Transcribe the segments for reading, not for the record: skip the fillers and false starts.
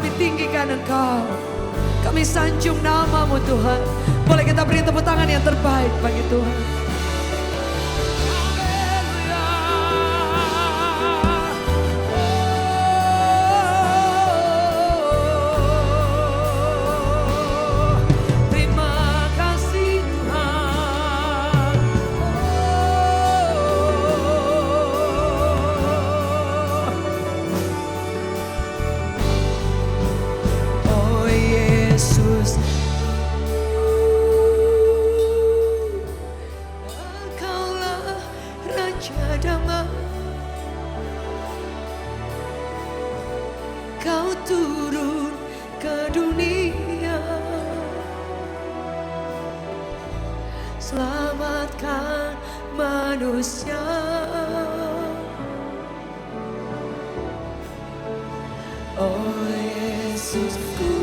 kami tinggikan Engkau. Kami sanjung nama-Mu Tuhan. Boleh kita beri tepuk tangan yang terbaik bagi Tuhan. Kau turun ke dunia, selamatkan manusia. Oh Yesusku,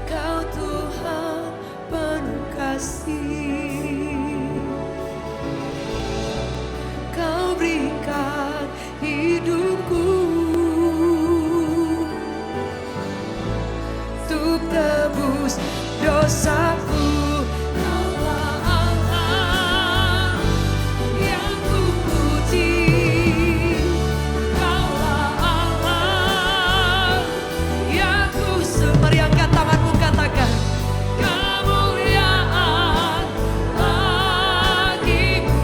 Kau Tuhan penuh kasih. Kau berikan hidupku untuk tebus dosaku. Kaulah Allah yang ku puji, Kaulah Allah yang ku sembah. Mari angkat tanganmu, katakan kemuliaan bagimu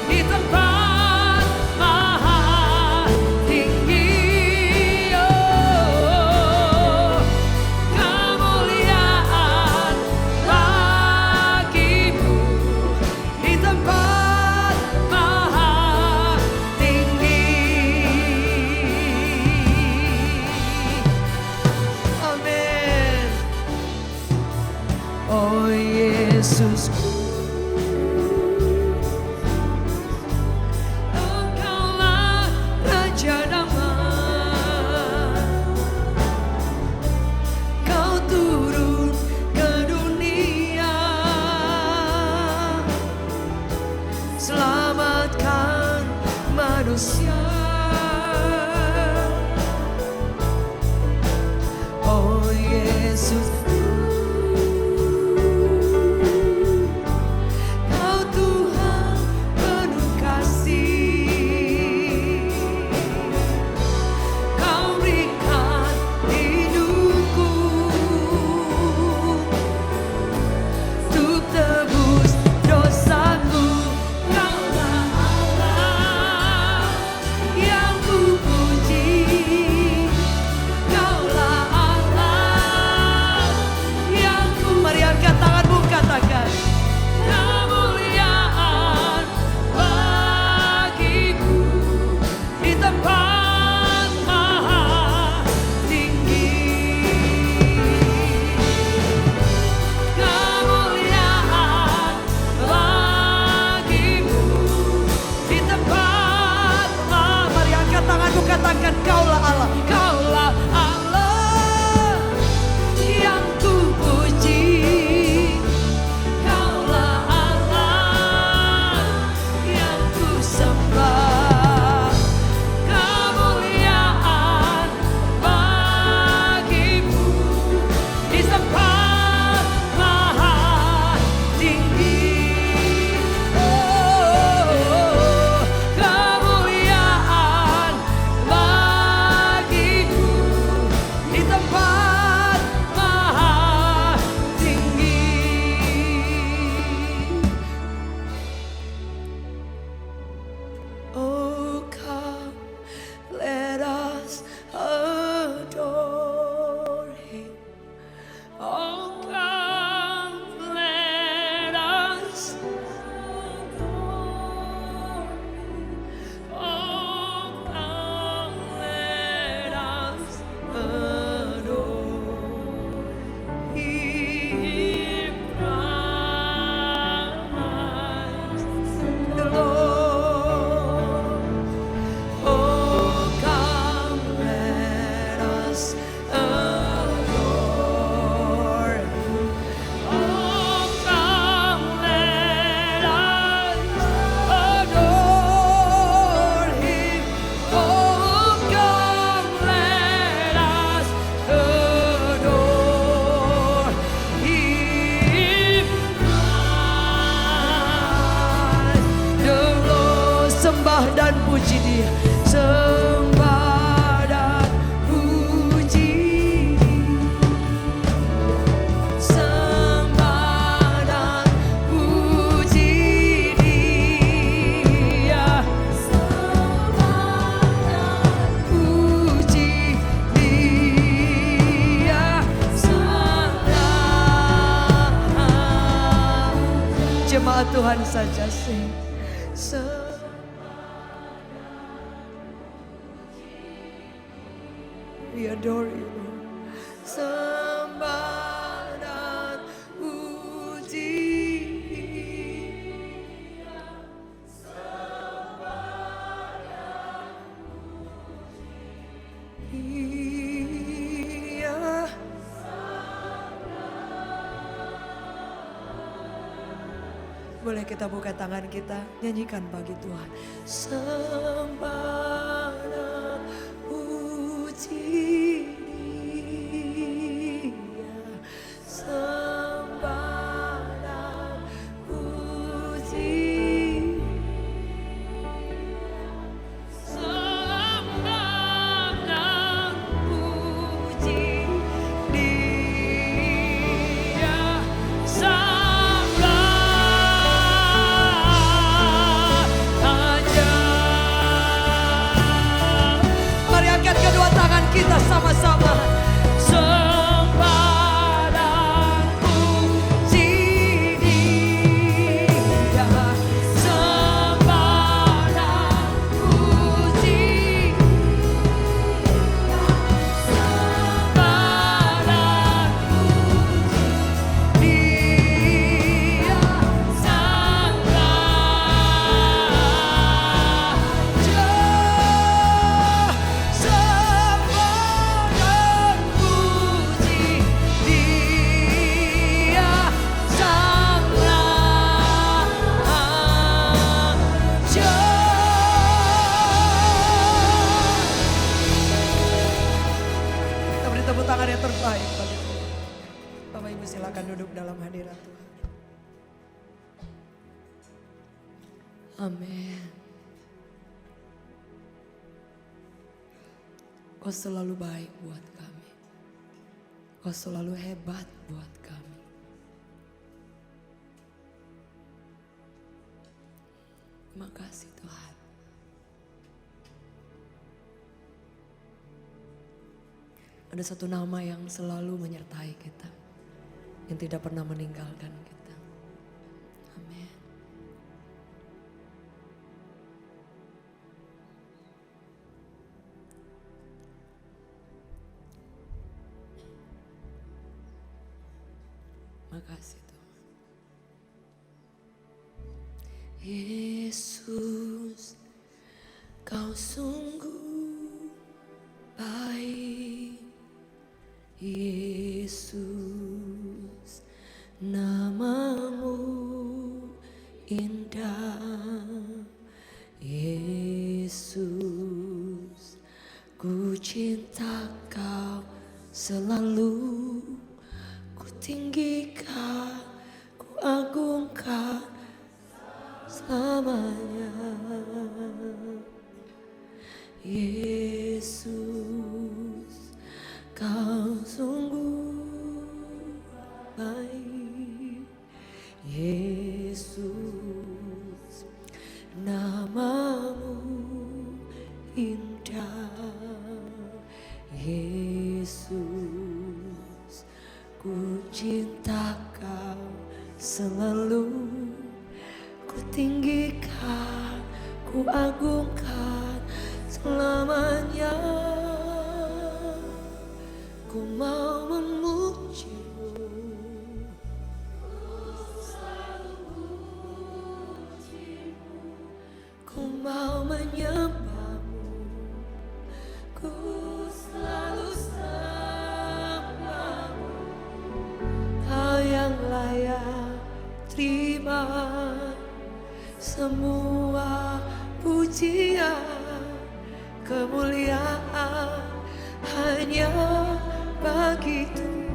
di tempat maha tinggi. Oh, kemuliaan bagimu di tempat maha tinggi. Amin. Oh Yesusku, Engkaulah Raja Damai. Kau turun ke dunia, selamatkan manusia. Oh Yesus, Tuhan saja sih. We adore you, Lord. Sembah dan puji. Iya. Boleh kita buka tangan kita, nyanyikan bagi Tuhan. Sembah dan puji Dia. Sembah dan puji. Sembah dan puji Dia. Kedua tangan kita sama-sama. Sembah dan puji Dia. Sembah dan puji. Sembah dan puji Dia. Sang Raja. Tepuk tangan yang terbaik bagi Tuhan. Bapak Ibu silakan duduk dalam hadirat Tuhan. Amin. Kau selalu baik buat kami. Kau selalu hebat buat kami. Terima kasih Tuhan. Ada satu nama yang selalu menyertai kita, yang tidak pernah meninggalkan kita. Amin. Makasih Tuhan. Yesus, Kau sungguh baik. Yesus, namamu indah. Yesus, ku cinta Kau selalu. Ku tinggikan, ku agungkan selamanya. Yesus, Kau sungguh baik. Yesus, namamu indah. Yesus, ku cinta Kau selalu. Ku tinggikan, ku agungkan selamanya. Ku mau memuji-Mu, ku mau menyembah-Mu, ku selalu sembah-Mu. Kau yang layak terima semua pujian, kemuliaan hanya bagi-Mu.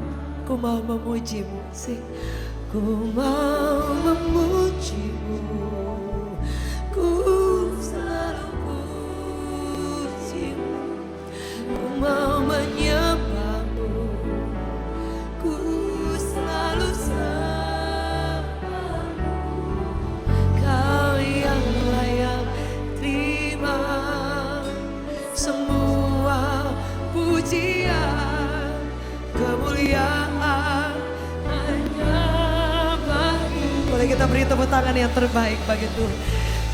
Ku mau memuji-Mu sih, ku mau memuji-Mu, ku selalu puji-Mu, ku mau menyembah-Mu, ku selalu sembah-Mu. Kau yang layak terima semua pujian, kemuliaan hanya bagi-Mu. Boleh kita kita beri tepuk tangan yang terbaik bagi Tuhan.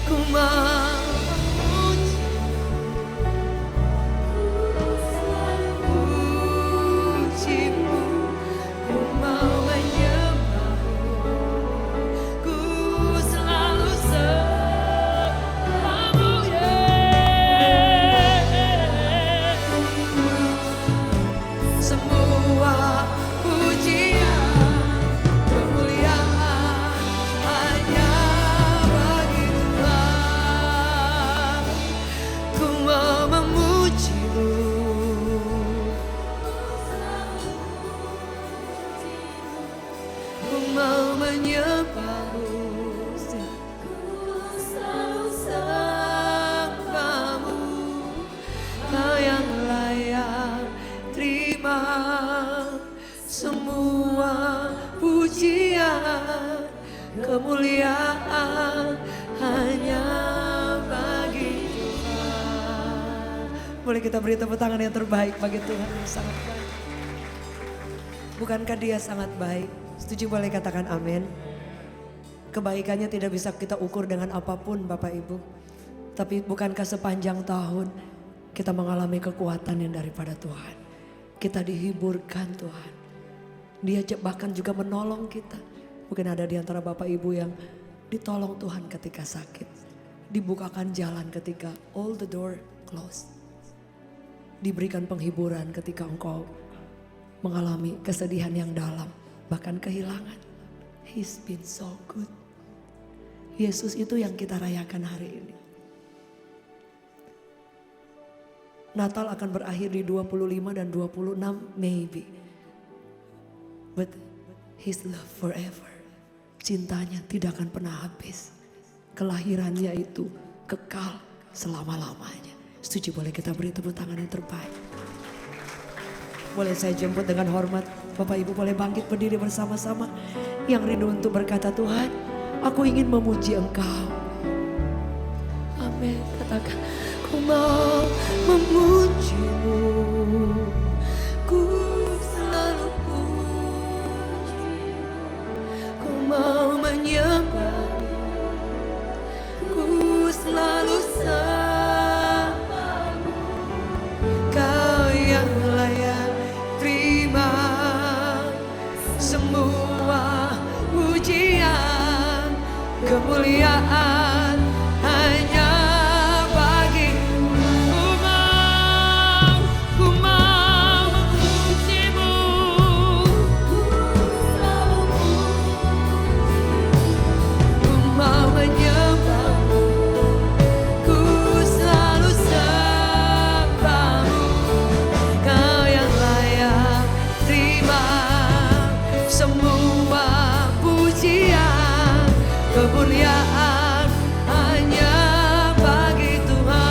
Ku memujimu, ku mau menyembahmu, ku selalu sembahmu, semua pujian kemuliaan hanya bagi Tuhan. Ku mau memujimu, ku mau menyembahmu, ku selalu sembahmu. Kau yang layak terima semua pujian kemuliaan hanya bagi Tuhan. Boleh kita beri tepuk tangan yang terbaik bagi Tuhan yang sangat baik. Bukankah Dia sangat baik? Setuju, boleh katakan amin. Kebaikannya tidak bisa kita ukur dengan apapun Bapak Ibu. Tapi bukankah sepanjang tahun kita mengalami kekuatan yang daripada Tuhan. Kita dihiburkan Tuhan. Dia bahkan juga menolong kita. Mungkin ada di antara Bapak Ibu yang ditolong Tuhan ketika sakit. Dibukakan jalan ketika all the door closed. Diberikan penghiburan ketika engkau mengalami kesedihan yang dalam. Bahkan kehilangan. He's been so good. Yesus itu yang kita rayakan hari ini. Natal akan berakhir di 25 dan 26 maybe. But His love forever. Cintanya tidak akan pernah habis. Kelahirannya itu kekal selama-lamanya. Setuju, boleh kita beri tepuk tangan yang terbaik. Boleh saya jemput dengan hormat. Bapak Ibu boleh bangkit berdiri bersama-sama. Yang rindu untuk berkata, Tuhan, aku ingin memuji Engkau. Amin. Katakan, ku mau memujimu, ku selalu puji, ku mau menyembahmu, ku selalu sembahmu. Kau yang layak terima semua pujian kemuliaan hanya bagi ku mau memujimu, ku mau menyembahmu, ku selalu sembahmu. Kau yang layak terima semua pujian kemuliaan hanya bagi Tuhan.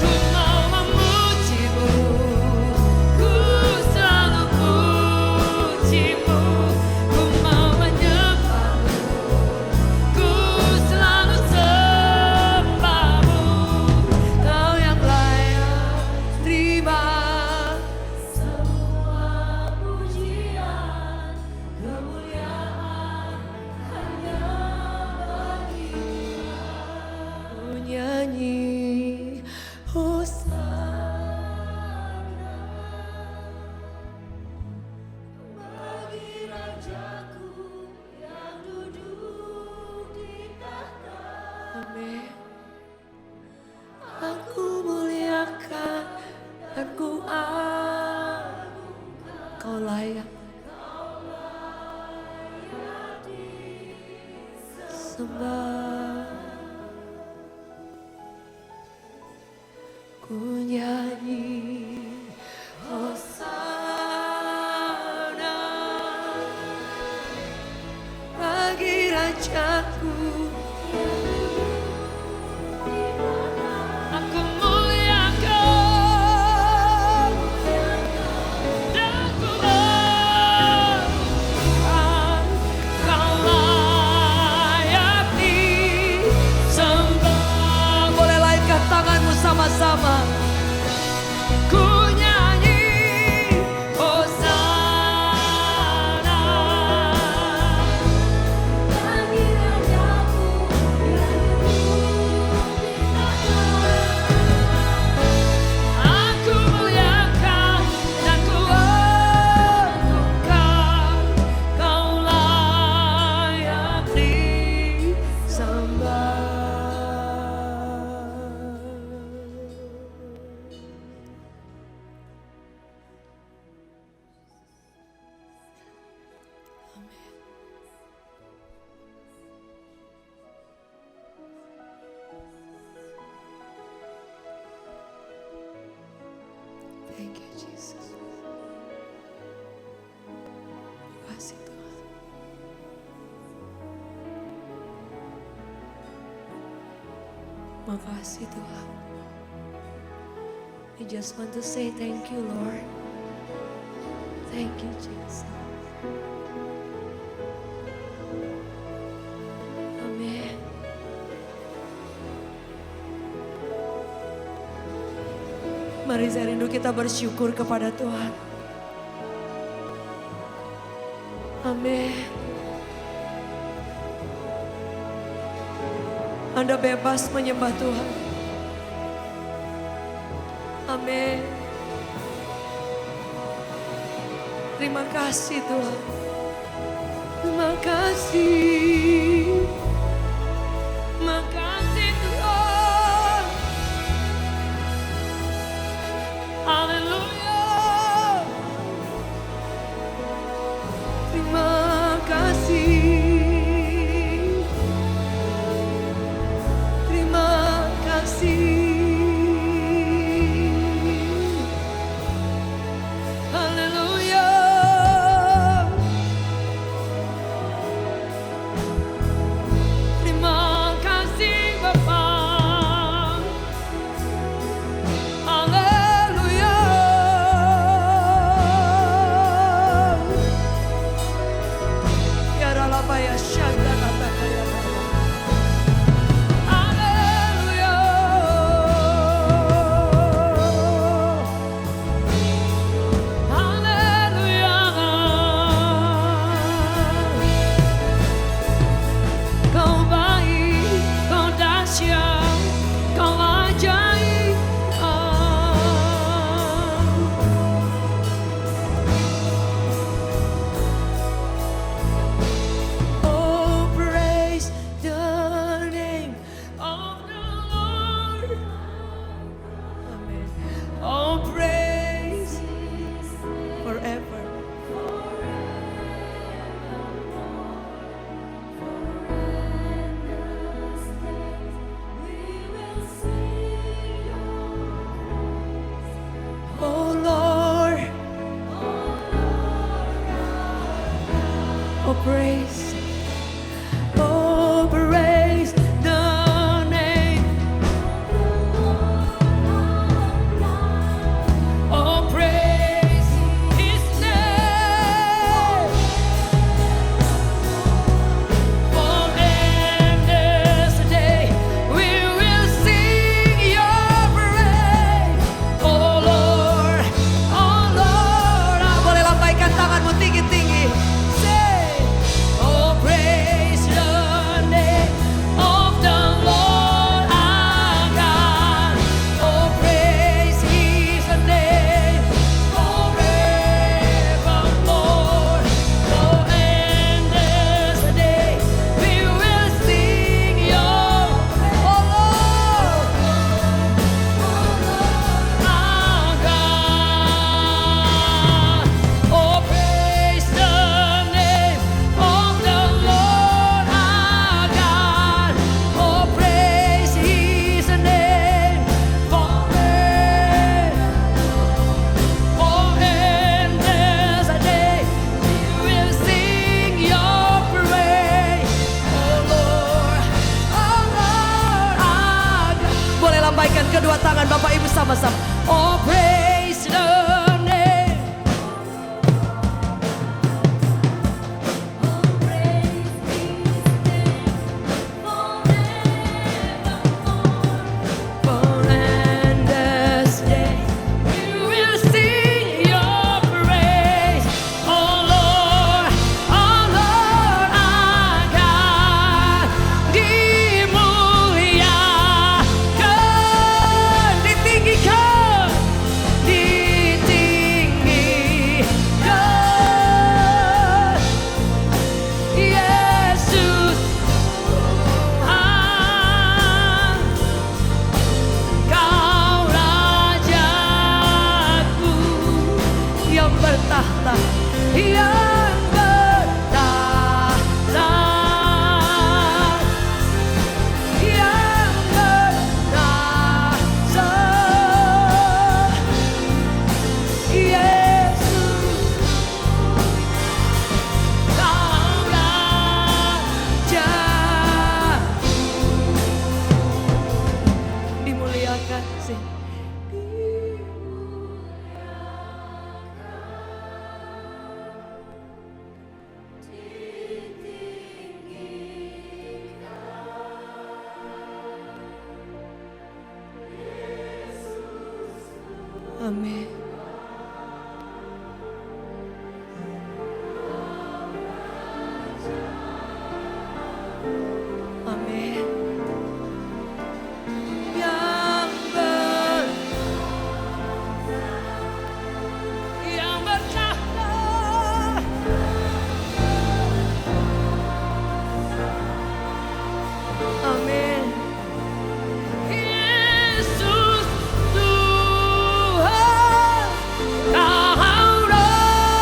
Ku mau memujimu, ku selalu pujimu, ku mau menyembahmu, ku selalu sembahmu. Kau yang layak terima semua pujian kemuliaan hanya bagi Tuhan. Ku nyanyi Hosana bagi Rajaku yang duduk di tahta. Amin. Aku muliakan dan ku agungkan. Kau layak sembah. Ku nyanyi Hosana bagi Rajaku. Aku muliakan dan ku agungkan. Kau layak disembah. Boleh laitkan tanganmu sama-sama. Ku Makasih Tuhan. I just want to say thank you Lord. Thank you Jesus. Amin. Mari saya rindu kita bersyukur kepada Tuhan. Amin. Anda bebas menyembah Tuhan. Amin. Terima kasih Tuhan. Terima kasih. Terima kasih Tuhan. Haleluya. Terima kasih. Terima kasih. Haleluya. Terima kasih Bapa. Haleluya. Ya Ralaba ya Shanda kata kaya. Haleluya. Haleluya. Kau baik, kau dahsyat, kau ajaib. Oh, praise the name of the Lord. Amen. Oh, praise forever. Oh Lord, oh praise the name. Oh praise His name. For in this day we will sing Your praise. Oh Lord, boleh lambaikan tanganmu tinggi-tinggi. Say, oh praise the name of the Lord our God. Oh praise His name forevermore. For in this day we will sing Your praise. Oh Lord, our God. Oh praise the name of the Lord our God. Oh praise His name forever. For in this day we will sing Your praise. Oh Lord, our God. Boleh lambaikan kedua tangan Bapak Ibu sama-sama. Oh praise the name. For in this day we will sing Your praise. Oh Lord, our God. Dimuliakan, ditinggikan, kasih. Amin. Amin. Yang bertahta. Amin. Yesus Tuhan, Kau Rajaku.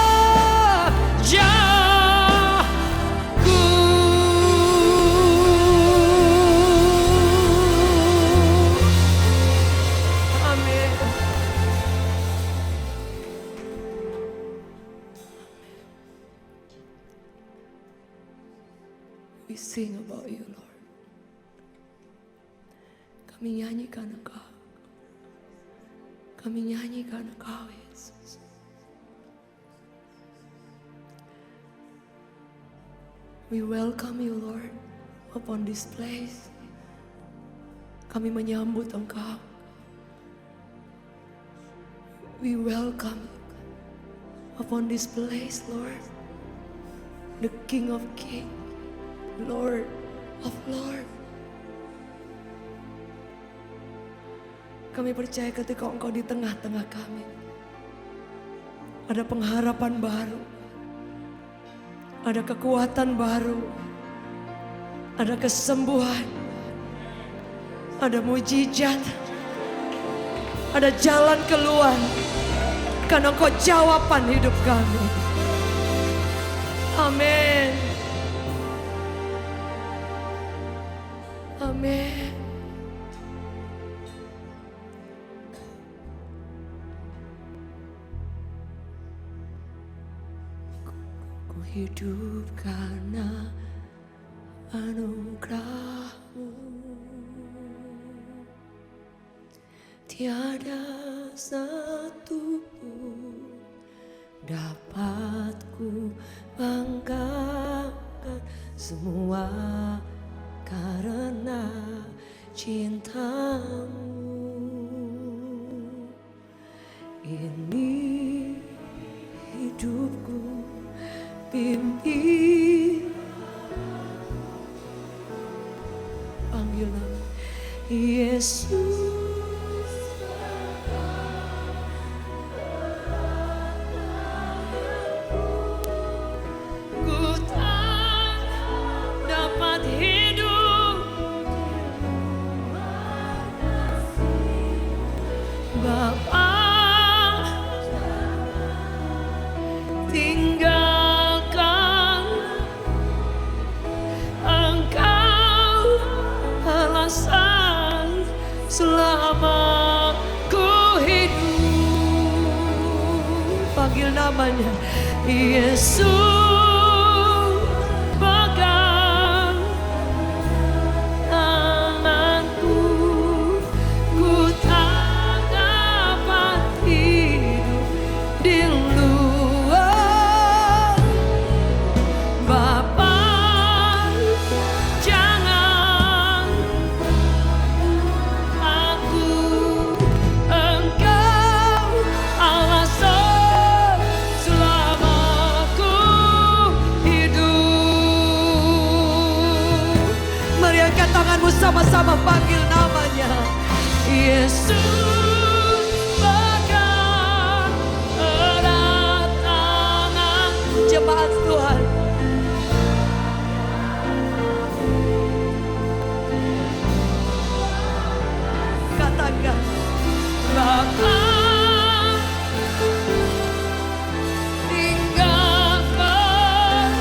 Amin. We sing about you, Lord. Kami nyanyikan Engkau. Kami nyanyikan Engkau, Yesus. We welcome you, Lord, upon this place. Kami menyambut Engkau. We welcome you upon this place, Lord. The King of Kings, Lord of Lords. Kami percaya ketika Engkau di tengah-tengah kami, ada pengharapan baru, ada kekuatan baru, ada kesembuhan, ada mujizat, ada jalan keluar, karena Engkau jawaban hidup kami. Amin. Amin. Ku hidup karena anugerah-Mu. Tiada satu pun dapat ku banggakan, semua karena cinta-Mu. Ini hidupku, pimpin, panggil nama Yesus. Ku tak dapat hidup Bapa, tinggalkan Engkau alasan selama ku hidup. Panggil namanya Yesus. Pegang tanganku, ku tak dapat hidup di luar Bapa. Jangan aku Engkau alasan selama ku hidup. Mari angkat tanganmu sama-sama, panggil namanya Yesus. Pegang erat tangan jemaat Tuhan. Katakan Bapa, tinggalkan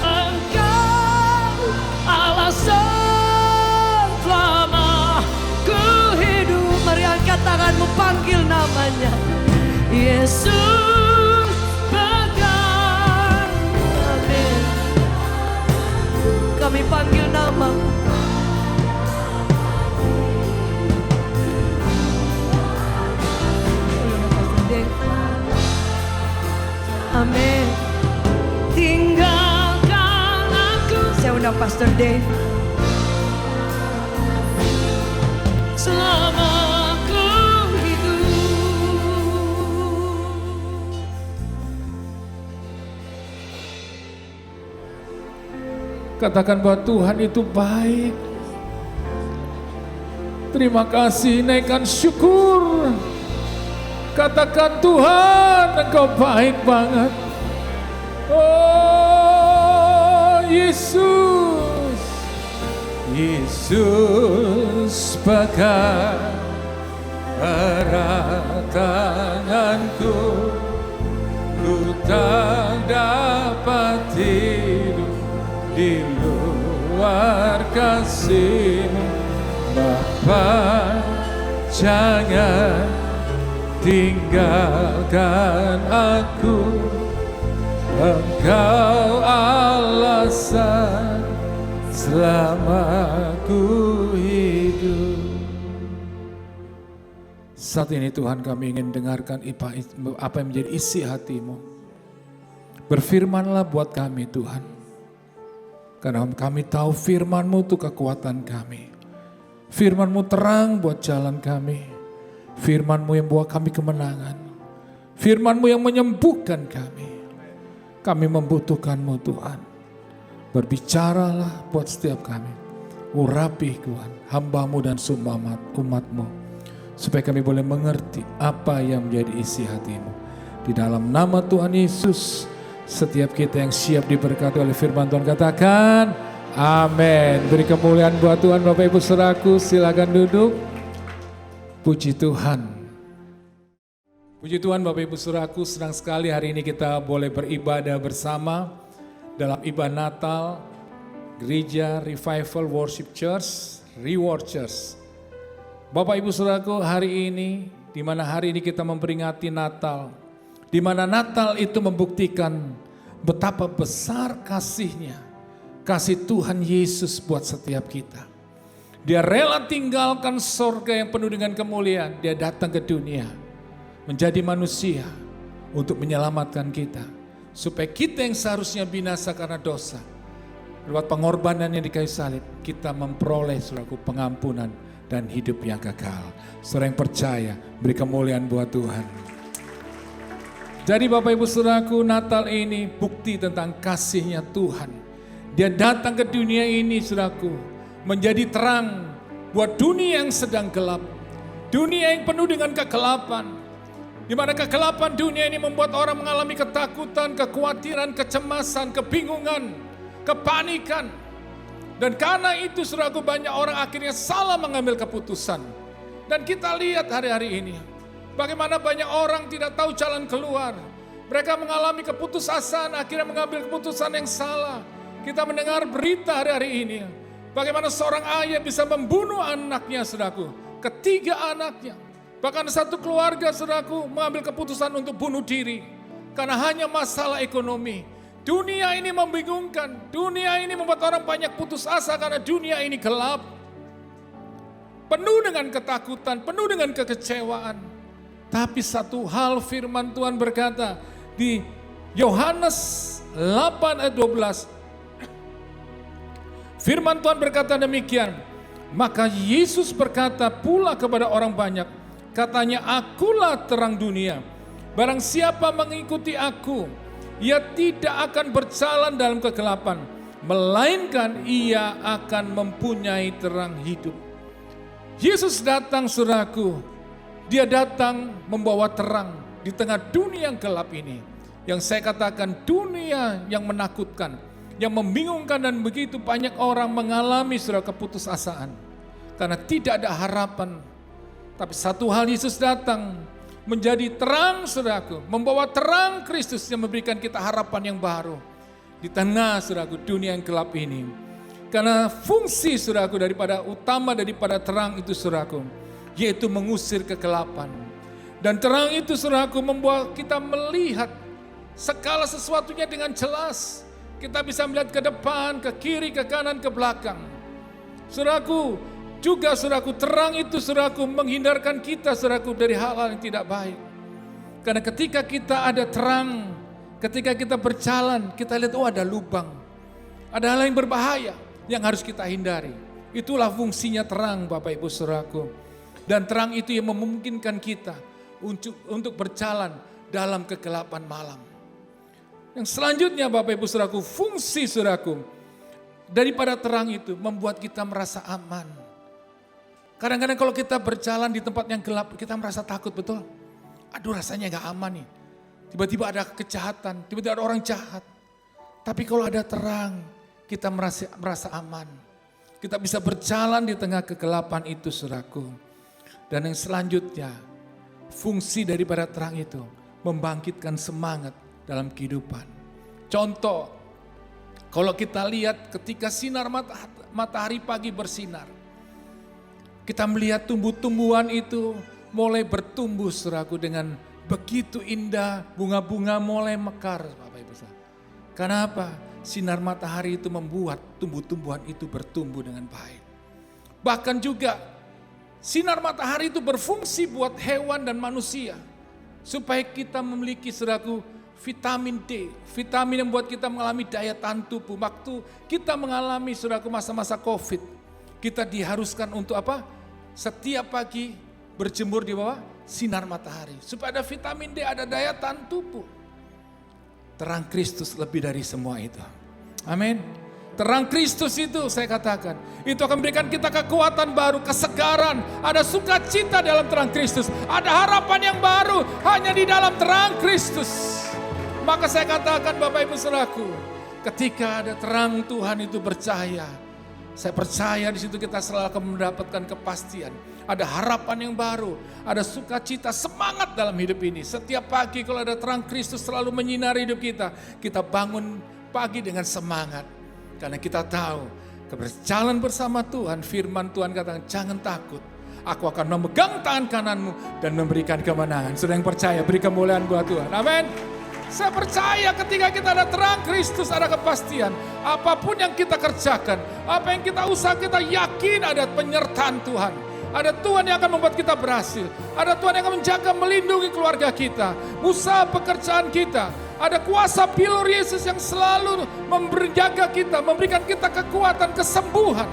Engkau alasan selama ku hidup. Mari angkat tanganmu, panggil namanya Yesus. Pegang. Amin. Kami panggil nama Pastor Dave. Selama kau hidup. Katakan bahwa Tuhan itu baik. Terima kasih, naikkan syukur. Katakan Tuhan, Engkau baik banget. Oh Yesus, Yesus pegang erat tanganku, ku tak dapat hidup di luar kasih-Mu. Bapa, jangan tinggalkan aku, Engkau alasan selama ku hidup. Saat ini Tuhan, kami ingin dengarkan apa yang menjadi isi hati-Mu. Berfirmanlah buat kami Tuhan, karena kami tahu firman-Mu itu kekuatan kami. Firman-Mu terang buat jalan kami. Firman-Mu yang bawa kami kemenangan. Firman-Mu yang menyembuhkan kami. Kami membutuhkan-Mu Tuhan. Berbicaralah buat setiap kami. Urapi Tuhan, hamba-Mu dan semua umat-Mu. Supaya kami boleh mengerti apa yang menjadi isi hati-Mu. Di dalam nama Tuhan Yesus, setiap kita yang siap diberkati oleh firman Tuhan katakan, amin. Beri kemuliaan buat Tuhan. Bapak Ibu Saudaraku, silakan duduk. Puji Tuhan. Puji Tuhan Bapak Ibu Saudaraku, senang sekali hari ini kita boleh beribadah bersama dalam ibadah Natal Gereja Revival Worship Church, Reward Church. Bapak Ibu Saudaraku, hari ini di mana hari ini kita memperingati Natal, di mana Natal itu membuktikan betapa besar kasih-Nya. Kasih Tuhan Yesus buat setiap kita. Dia rela tinggalkan sorga yang penuh dengan kemuliaan. Dia datang ke dunia menjadi manusia untuk menyelamatkan kita. Supaya kita yang seharusnya binasa karena dosa, lewat pengorbanan yang di kayu salib, kita memperoleh saudaraku pengampunan dan hidup yang kekal. Saudara yang percaya, beri kemuliaan buat Tuhan. Jadi Bapak Ibu Saudaraku, Natal ini bukti tentang kasih-Nya Tuhan. Dia datang ke dunia ini, saudaraku, menjadi terang buat dunia yang sedang gelap. Dunia yang penuh dengan kegelapan. Di mana kegelapan dunia ini membuat orang mengalami ketakutan, kekhawatiran, kecemasan, kebingungan, kepanikan. Dan karena itu, saudaraku, banyak orang akhirnya salah mengambil keputusan. Dan kita lihat hari-hari ini, bagaimana banyak orang tidak tahu jalan keluar. Mereka mengalami keputusasaan, akhirnya mengambil keputusan yang salah. Kita mendengar berita hari-hari ini, bagaimana seorang ayah bisa membunuh anaknya, saudaraku, ketiga anaknya. Bahkan satu keluarga, saudaraku, mengambil keputusan untuk bunuh diri. Karena hanya masalah ekonomi. Dunia ini membingungkan, dunia ini membuat orang banyak putus asa karena dunia ini gelap. Penuh dengan ketakutan, penuh dengan kekecewaan. Tapi satu hal firman Tuhan berkata di Yohanes 8 ayat 12, firman Tuhan berkata demikian, maka Yesus berkata pula kepada orang banyak, katanya, akulah terang dunia. Barang siapa mengikuti aku, ia tidak akan berjalan dalam kegelapan, melainkan ia akan mempunyai terang hidup. Yesus datang, saudaraku, dia datang membawa terang di tengah dunia yang gelap ini. Yang saya katakan dunia yang menakutkan, yang membingungkan, dan begitu banyak orang mengalami saudara keputusasaan karena tidak ada harapan. Tapi satu hal, Yesus datang menjadi terang, saudaraku, membawa terang Kristus yang memberikan kita harapan yang baru di tengah, saudaraku, dunia yang gelap ini. Karena fungsi, saudaraku, utama daripada terang itu, saudaraku, yaitu mengusir kegelapan. Dan terang itu, saudaraku, membuat kita melihat segala sesuatunya dengan jelas. Kita bisa melihat ke depan, ke kiri, ke kanan, ke belakang. Saudaraku, juga saudaraku, terang itu, saudaraku, menghindarkan kita, saudaraku, dari hal-hal yang tidak baik. Karena ketika kita ada terang, ketika kita berjalan, kita lihat, oh ada lubang, ada hal yang berbahaya, yang harus kita hindari. Itulah fungsinya terang Bapak Ibu Saudaraku. Dan terang itu yang memungkinkan kita untuk berjalan dalam kegelapan malam. Yang selanjutnya Bapak Ibu Saudaraku, fungsi Saudaraku daripada terang itu membuat kita merasa aman. Kadang-kadang kalau kita berjalan di tempat yang gelap, kita merasa takut, betul? Aduh, rasanya gak aman nih. Tiba-tiba ada kejahatan, tiba-tiba ada orang jahat. Tapi kalau ada terang, kita merasa aman. Kita bisa berjalan di tengah kegelapan itu, saudaraku. Dan yang selanjutnya, fungsi daripada terang itu membangkitkan semangat dalam kehidupan. Contoh, kalau kita lihat ketika sinar matahari pagi bersinar, kita melihat tumbuh-tumbuhan itu mulai bertumbuh, saudaraku, dengan begitu indah, bunga-bunga mulai mekar, Bapak Ibu. Kenapa? Sinar matahari itu membuat tumbuh-tumbuhan itu bertumbuh dengan baik. Bahkan juga sinar matahari itu berfungsi buat hewan dan manusia. Supaya kita memiliki, saudaraku, vitamin D. Vitamin yang membuat kita mengalami daya tahan tubuh. Waktu kita mengalami, saudaraku, masa-masa COVID, kita diharuskan untuk apa? Setiap pagi berjemur di bawah sinar matahari. Supaya ada vitamin D, ada daya tahan tubuh. Terang Kristus lebih dari semua itu. Amin. Terang Kristus itu saya katakan, itu akan memberikan kita kekuatan baru, kesegaran. Ada sukacita dalam terang Kristus. Ada harapan yang baru hanya di dalam terang Kristus. Maka saya katakan Bapak Ibu Saudaraku, ketika ada terang Tuhan itu bercahaya, saya percaya di situ kita selalu akan mendapatkan kepastian. Ada harapan yang baru, ada sukacita, semangat dalam hidup ini. Setiap pagi kalau ada terang Kristus selalu menyinari hidup kita, kita bangun pagi dengan semangat. Karena kita tahu, berjalan bersama Tuhan, firman Tuhan katakan, jangan takut. Aku akan memegang tangan kananmu dan memberikan kemenangan. Sudah yang percaya, beri kemuliaan buat Tuhan. Amin. Saya percaya ketika kita ada terang Kristus, ada kepastian. Apapun yang kita kerjakan, apa yang kita usaha, kita yakin ada penyertaan Tuhan. Ada Tuhan yang akan membuat kita berhasil. Ada Tuhan yang akan menjaga, melindungi keluarga kita, usaha pekerjaan kita. Ada kuasa pilur Yesus yang selalu menjaga kita, memberikan kita kekuatan, kesembuhan.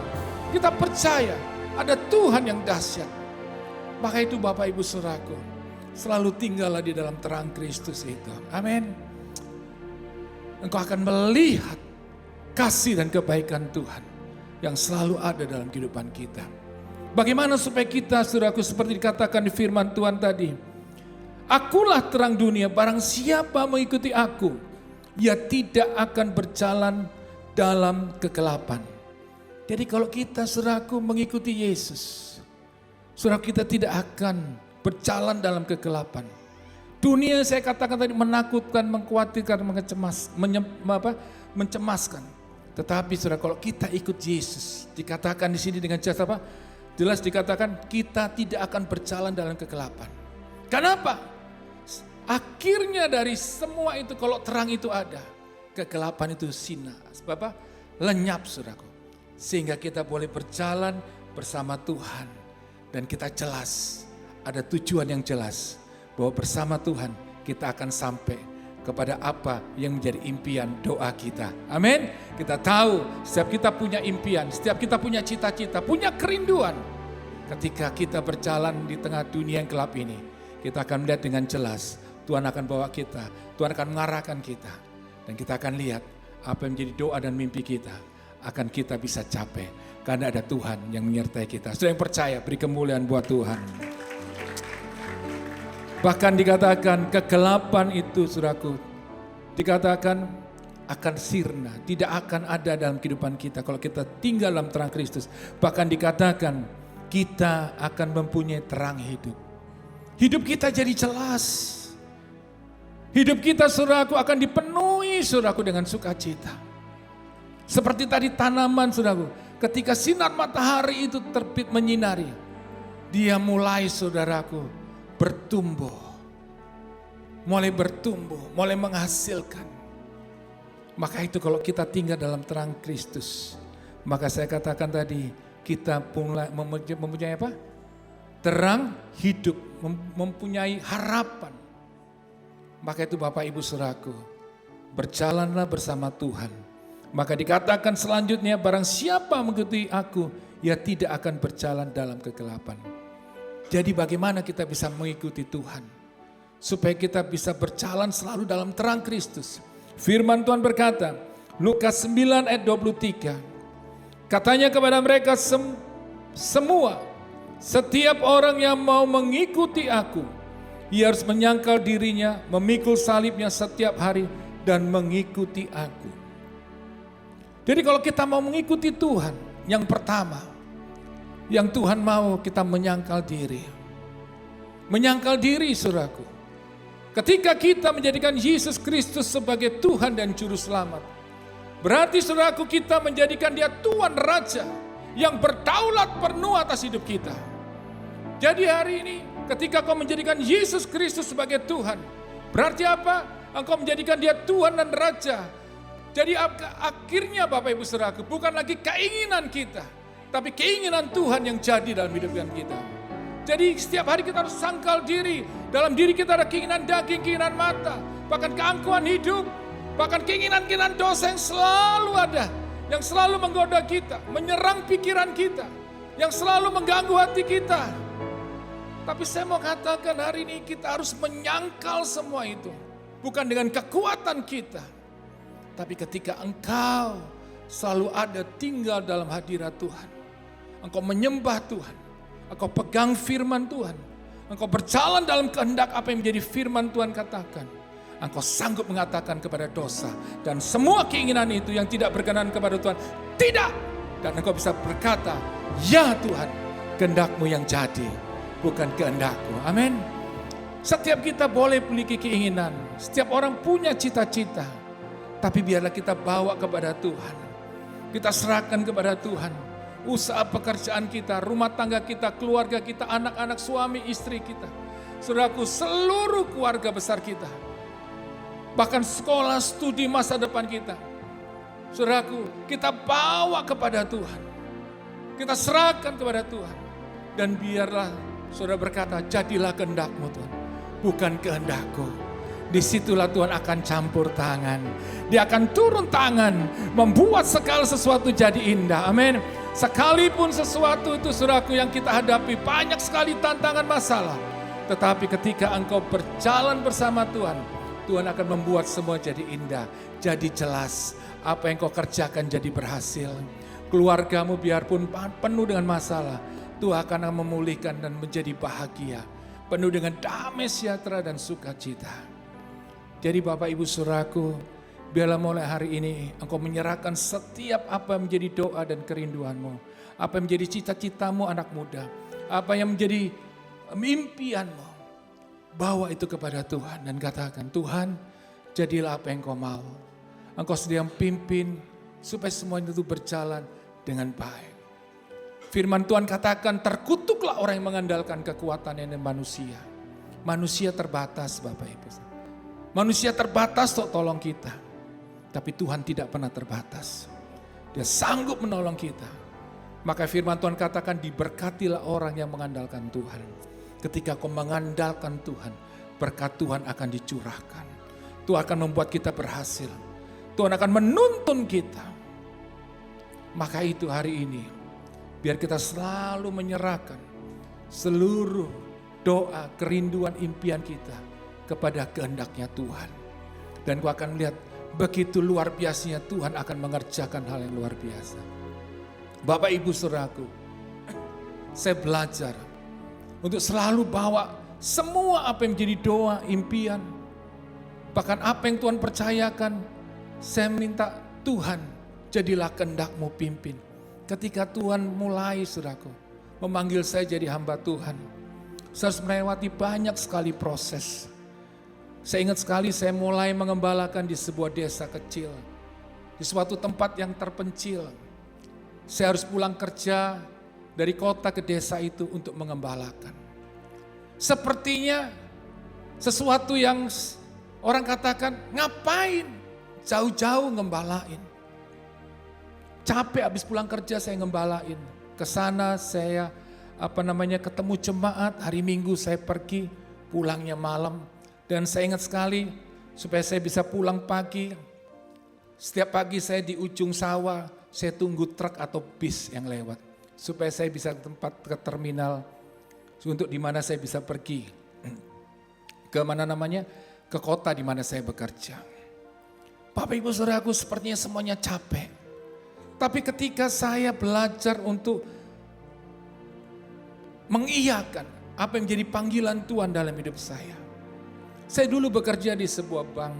Kita percaya ada Tuhan yang dahsyat. Maka itu Bapak Ibu Saudaraku, selalu tinggallah di dalam terang Kristus itu. Amin. Engkau akan melihat kasih dan kebaikan Tuhan yang selalu ada dalam kehidupan kita. Bagaimana supaya kita, saudaraku, seperti dikatakan di firman Tuhan tadi, akulah terang dunia, barang siapa mengikuti aku, ia tidak akan berjalan dalam kegelapan. Jadi kalau kita, saudaraku, mengikuti Yesus, saudaraku, kita tidak akan berjalan dalam kegelapan. Dunia saya katakan tadi menakutkan, mengkhawatirkan, mencemaskan. Tetapi saudara, kalau kita ikut Yesus, dikatakan di sini dengan jelas apa? Jelas dikatakan kita tidak akan berjalan dalam kegelapan. Kenapa? Akhirnya dari semua itu, kalau terang itu ada, kegelapan itu sinar. Sebab apa? Lenyap, saudaraku. Sehingga kita boleh berjalan bersama Tuhan. Dan kita jelas, ada tujuan yang jelas. Bahwa bersama Tuhan kita akan sampai kepada apa yang menjadi impian doa kita. Amin. Kita tahu setiap kita punya impian, setiap kita punya cita-cita, punya kerinduan. Ketika kita berjalan di tengah dunia yang gelap ini, kita akan melihat dengan jelas Tuhan akan bawa kita, Tuhan akan mengarahkan kita. Dan kita akan lihat apa yang menjadi doa dan mimpi kita akan kita bisa capai. Karena ada Tuhan yang menyertai kita. Sudah yang percaya, beri kemuliaan buat Tuhan. Bahkan dikatakan kegelapan itu, saudaraku, dikatakan akan sirna, tidak akan ada dalam kehidupan kita kalau kita tinggal dalam terang Kristus. Bahkan dikatakan kita akan mempunyai terang hidup. Hidup kita jadi jelas. Hidup kita, saudaraku, akan dipenuhi, saudaraku, dengan sukacita. Seperti tadi tanaman, saudaraku, ketika sinar matahari itu terbit menyinari, dia mulai, saudaraku, bertumbuh, mulai menghasilkan. Maka itu kalau kita tinggal dalam terang Kristus, maka saya katakan tadi, kita mempunyai apa? Terang hidup, mempunyai harapan. Maka itu Bapak Ibu Saudaraku, berjalanlah bersama Tuhan. Maka dikatakan selanjutnya, barang siapa mengikuti aku, ia tidak akan berjalan dalam kegelapan. Jadi bagaimana kita bisa mengikuti Tuhan? Supaya kita bisa berjalan selalu dalam terang Kristus. Firman Tuhan berkata, Lukas 9 ayat 23. Katanya kepada mereka semua, setiap orang yang mau mengikuti aku, ia harus menyangkal dirinya, memikul salibnya setiap hari, dan mengikuti aku. Jadi kalau kita mau mengikuti Tuhan, yang pertama, yang Tuhan mau kita menyangkal diri. Menyangkal diri, saudaraku. Ketika kita menjadikan Yesus Kristus sebagai Tuhan dan Juru Selamat, berarti saudaraku kita menjadikan Dia Tuhan Raja yang berdaulat penuh atas hidup kita. Jadi hari ini ketika kau menjadikan Yesus Kristus sebagai Tuhan, berarti apa? Engkau menjadikan Dia Tuhan dan Raja. Jadi akhirnya Bapak Ibu Saudaraku, bukan lagi keinginan kita, tapi keinginan Tuhan yang jadi dalam hidup kita. Jadi setiap hari kita harus sangkal diri. Dalam diri kita ada keinginan daging, keinginan mata, bahkan keangkuhan hidup, bahkan keinginan-keinginan dosa yang selalu ada, yang selalu menggoda kita, menyerang pikiran kita, yang selalu mengganggu hati kita. Tapi saya mau katakan hari ini kita harus menyangkal semua itu. Bukan dengan kekuatan kita, tapi ketika engkau selalu ada tinggal dalam hadirat Tuhan. Engkau menyembah Tuhan, engkau pegang firman Tuhan, engkau berjalan dalam kehendak apa yang menjadi firman Tuhan katakan. Engkau sanggup mengatakan kepada dosa dan semua keinginan itu yang tidak berkenan kepada Tuhan, tidak. Dan engkau bisa berkata, ya Tuhan, kehendak-Mu yang jadi, bukan kehendak-Ku. Amin. Setiap kita boleh memiliki keinginan, setiap orang punya cita-cita, tapi biarlah kita bawa kepada Tuhan. Kita serahkan kepada Tuhan. Usaha pekerjaan kita, rumah tangga kita, keluarga kita, anak-anak, suami, istri kita. Saudaraku, seluruh keluarga besar kita. Bahkan sekolah, studi masa depan kita. Saudaraku, kita bawa kepada Tuhan. Kita serahkan kepada Tuhan. Dan biarlah saudara berkata, jadilah kehendak-Mu Tuhan, bukan kehendak-Ku. Disitulah Tuhan akan campur tangan. Dia akan turun tangan, membuat segala sesuatu jadi indah. Amin. Sekalipun sesuatu itu saudaraku yang kita hadapi banyak sekali tantangan masalah. Tetapi ketika engkau berjalan bersama Tuhan, Tuhan akan membuat semua jadi indah, jadi jelas. Apa yang kau kerjakan jadi berhasil. Keluargamu biarpun penuh dengan masalah, Tuhan akan memulihkan dan menjadi bahagia. Penuh dengan damai sejahtera dan sukacita. Jadi Bapak Ibu Saudaraku, biarlah mulai hari ini engkau menyerahkan setiap apa yang menjadi doa dan kerinduanmu. Apa yang menjadi cita-citamu anak muda. Apa yang menjadi impianmu. Bawa itu kepada Tuhan dan katakan, Tuhan jadilah apa yang Kau mau. Engkau sedia pimpin supaya semua itu berjalan dengan baik. Firman Tuhan katakan, terkutuklah orang yang mengandalkan kekuatannya dan manusia. Manusia terbatas Bapak Ibu. Manusia terbatas untuk tolong kita. Tapi Tuhan tidak pernah terbatas. Dia sanggup menolong kita. Maka firman Tuhan katakan, diberkatilah orang yang mengandalkan Tuhan. Ketika kau mengandalkan Tuhan, berkat Tuhan akan dicurahkan. Tuhan akan membuat kita berhasil. Tuhan akan menuntun kita. Maka itu hari ini, biar kita selalu menyerahkan seluruh doa, kerinduan, impian kita kepada kehendaknya Tuhan. Dan kau akan lihat begitu luar biasanya Tuhan akan mengerjakan hal yang luar biasa. Bapak Ibu Saudaraku, saya belajar untuk selalu bawa semua apa yang menjadi doa, impian, bahkan apa yang Tuhan percayakan, saya minta Tuhan jadilah kehendak-Mu pimpin. Ketika Tuhan mulai saudaraku memanggil saya jadi hamba Tuhan, saya harus melewati banyak sekali proses. Saya ingat sekali saya mulai mengembalakan di sebuah desa kecil. Di suatu tempat yang terpencil. Saya harus pulang kerja dari kota ke desa itu untuk mengembalakan. Sepertinya sesuatu yang orang katakan, ngapain jauh-jauh ngembalain. Capek habis pulang kerja saya ngembalain. Kesana saya ketemu jemaat, hari Minggu saya pergi, pulangnya malam. Dan saya ingat sekali supaya saya bisa pulang pagi, Setiap pagi saya di ujung sawah, saya tunggu truk atau bis yang lewat. Supaya saya bisa ke tempat, ke terminal, untuk di mana saya bisa pergi. Ke mana namanya? Ke kota di mana saya bekerja. Bapak Ibu Saudaraku, sepertinya semuanya capek. Tapi ketika saya belajar untuk mengiyakan apa yang menjadi panggilan Tuhan dalam hidup saya. Saya dulu bekerja di sebuah bank,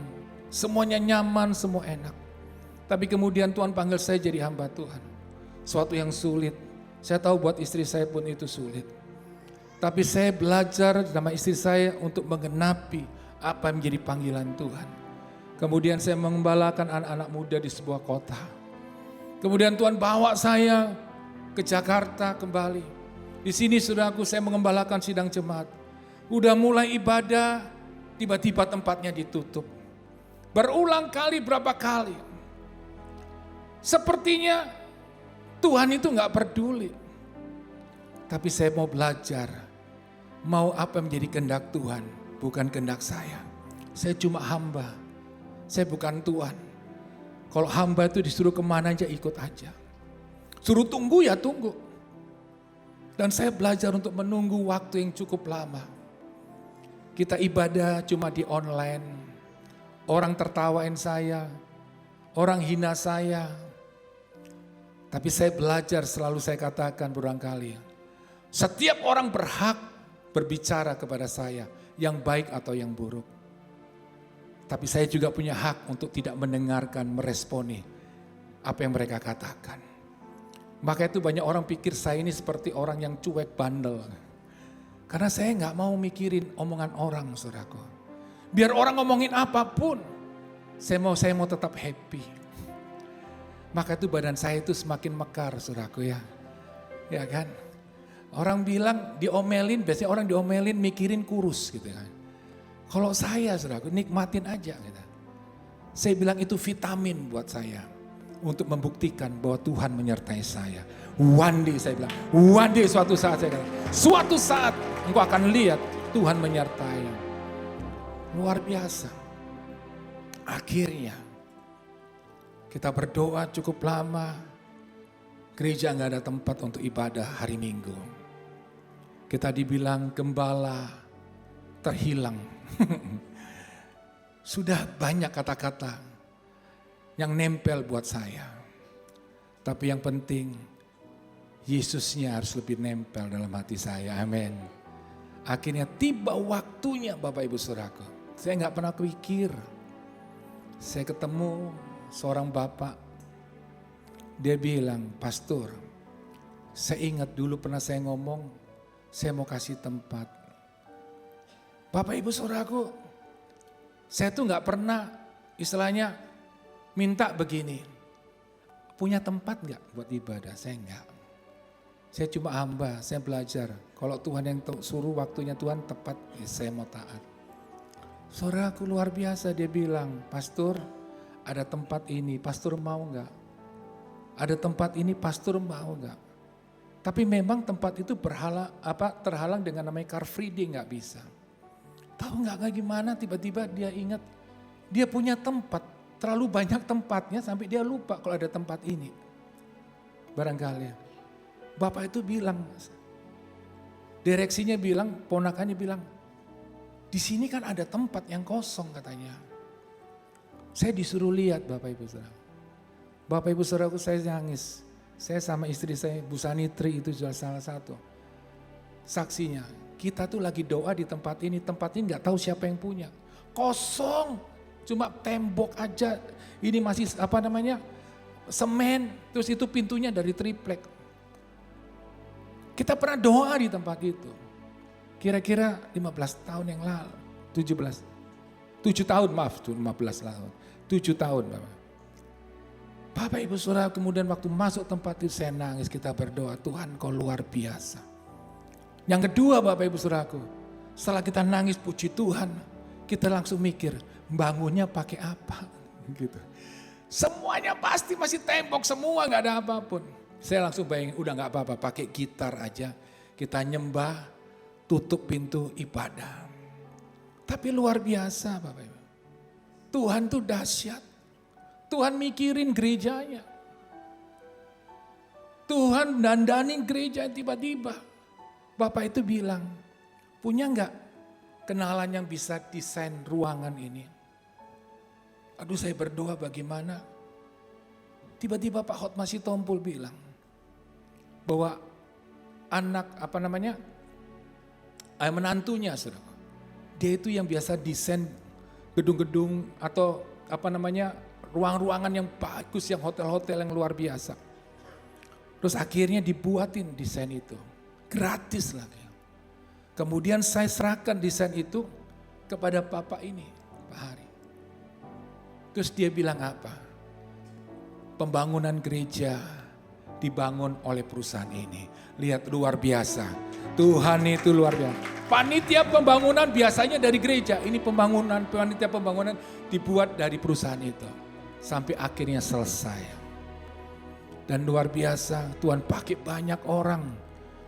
semuanya nyaman, semua enak. Tapi kemudian Tuhan panggil saya jadi hamba Tuhan. Suatu yang sulit, saya tahu buat istri saya pun itu sulit. Tapi saya belajar sama istri saya untuk menggenapi apa yang menjadi panggilan Tuhan. Kemudian saya mengembalakan anak-anak muda di sebuah kota. Kemudian Tuhan bawa saya ke Jakarta kembali. Di sini saudaraku saya mengembalakan sidang jemaat. Udah mulai ibadah, tiba-tiba tempatnya ditutup. Berulang kali berapa kali. Sepertinya Tuhan itu gak peduli. Tapi saya mau belajar. Mau apa menjadi kehendak Tuhan, bukan kehendak saya. Saya cuma hamba. Saya bukan Tuhan. Kalau hamba itu disuruh kemana aja ikut aja. Suruh tunggu ya tunggu. Dan saya belajar untuk menunggu waktu yang cukup lama. Kita ibadah cuma di online. Orang tertawain saya. Orang hina saya. Tapi saya belajar, selalu saya katakan berulang kali. Setiap orang berhak berbicara kepada saya. Yang baik atau yang buruk. Tapi saya juga punya hak untuk tidak mendengarkan, meresponi apa yang mereka katakan. Maka itu banyak orang pikir saya ini seperti orang yang cuek bandel. Karena saya gak mau mikirin omongan orang, saudaraku. Biar orang ngomongin apapun, saya mau tetap happy. Maka itu badan saya itu semakin mekar, saudaraku ya. Ya kan? Orang bilang diomelin, biasanya orang diomelin mikirin kurus gitu kan. Kalau saya saudaraku nikmatin aja gitu. Saya bilang itu vitamin buat saya. Untuk membuktikan bahwa Tuhan menyertai saya. One day saya bilang, one day suatu saat saya katakan. Suatu saat engkau akan lihat Tuhan menyertai. Luar biasa. Akhirnya kita berdoa cukup lama. Gereja gak ada tempat untuk ibadah hari Minggu. Kita dibilang gembala terhilang. Sudah banyak kata-kata yang nempel buat saya. Tapi yang penting Yesusnya harus lebih nempel dalam hati saya. Amin. Akhirnya tiba waktunya Bapak Ibu Saudaraku. Saya gak pernah pikir. Saya ketemu seorang bapak. Dia bilang, pastor, saya ingat dulu pernah saya ngomong, saya mau kasih tempat. Bapak Ibu Saudaraku, saya tuh gak pernah istilahnya minta begini. Punya tempat gak buat ibadah? Saya enggak. Saya cuma hamba, saya belajar. Kalau Tuhan yang suruh waktunya Tuhan tepat, ya saya mau taat. Saudaraku luar biasa, dia bilang, pastor ada tempat ini, pastor mau gak? Ada tempat ini, pastor mau gak? Tapi memang tempat itu terhalang dengan namanya car free day, gak bisa. Tahu gak gimana tiba-tiba dia ingat, dia punya tempat, terlalu banyak tempatnya sampai dia lupa kalau ada tempat ini. Barangkali. Bapak itu bilang, direksinya bilang, ponakannya bilang, di sini kan ada tempat yang kosong katanya. Saya disuruh lihat Bapak Ibu Saudara. Bapak Ibu Saudaraku saya nangis. Saya sama istri saya, Bu Sanitri itu juga salah satu. Saksinya, kita tuh lagi doa di tempat ini gak tahu siapa yang punya. Kosong, cuma tembok aja. Ini masih semen, terus itu pintunya dari triplek. Kita pernah doa di tempat itu. Kira-kira 15 tahun yang lalu, 7 tahun maaf, 15 tahun. 7 tahun Bapak. Bapak Ibu Saudara kemudian waktu masuk tempat itu saya nangis, kita berdoa, Tuhan kau luar biasa. Yang kedua Bapak Ibu Saudaraku, setelah kita nangis puji Tuhan, kita langsung mikir, bangunnya pakai apa? Gitu. Semuanya pasti masih tembok semua, gak ada apapun. Saya langsung bayangin, udah gak apa-apa, pakai gitar aja. Kita nyembah, tutup pintu ibadah. Tapi luar biasa Bapak Ibu. Tuhan tuh dahsyat. Tuhan mikirin gerejanya. Tuhan dandanin gereja tiba-tiba. Bapak itu bilang, punya enggak kenalan yang bisa desain ruangan ini? Aduh saya berdoa bagaimana. Tiba-tiba Pak Hotma Sitompul bilang bahwa menantunya, saudara, dia itu yang biasa desain gedung-gedung atau ruang-ruangan yang bagus, yang hotel-hotel yang luar biasa. Terus akhirnya dibuatin desain itu, gratis lagi. Kemudian saya serahkan desain itu kepada Bapak ini, Pak Hari. Terus dia bilang apa? Pembangunan gereja dibangun oleh perusahaan ini. Lihat luar biasa, Tuhan itu luar biasa. Panitia pembangunan biasanya dari gereja, ini panitia pembangunan dibuat dari perusahaan itu. Sampai akhirnya selesai. Dan luar biasa, Tuhan pakai banyak orang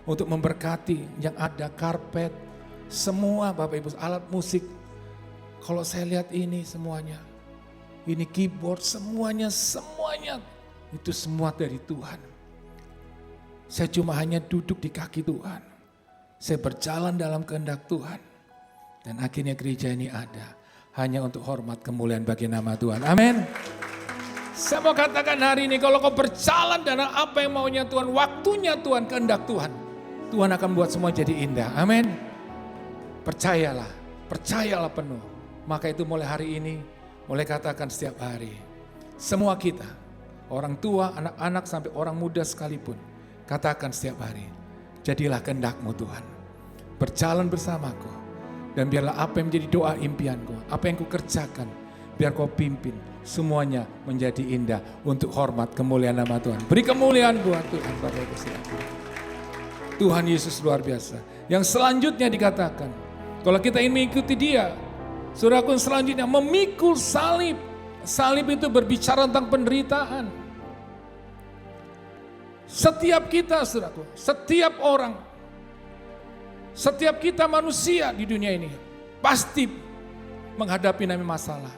untuk memberkati, yang ada karpet, semua Bapak Ibu, alat musik. Kalau saya lihat ini semuanya, ini keyboard, semuanya itu semua dari Tuhan. Saya cuma hanya duduk di kaki Tuhan. Saya berjalan dalam kehendak Tuhan. Dan akhirnya gereja ini ada hanya untuk hormat kemuliaan bagi nama Tuhan. Amin. Saya mau katakan hari ini, kalau kau berjalan dalam apa yang maunya Tuhan, waktunya Tuhan, kehendak Tuhan, Tuhan akan buat semua jadi indah. Amin. Percayalah penuh. Maka itu mulai hari ini, mulai katakan setiap hari. Semua kita, orang tua, anak-anak sampai orang muda sekalipun, katakan setiap hari, jadilah kehendak-Mu Tuhan. Berjalan bersamaku. Dan biarlah apa yang menjadi doa impianku, apa yang ku kerjakan, biar kau pimpin. Semuanya menjadi indah untuk hormat kemuliaan nama Tuhan. Beri kemuliaan buat Tuhan, Bapak Ibu silakan. Tuhan Yesus luar biasa. Yang selanjutnya dikatakan, kalau kita ingin mengikuti Dia, saudaraku, selanjutnya memikul salib. Salib itu berbicara tentang penderitaan. Setiap kita, saudaraku, setiap orang, setiap kita manusia di dunia ini pasti menghadapi namanya masalah.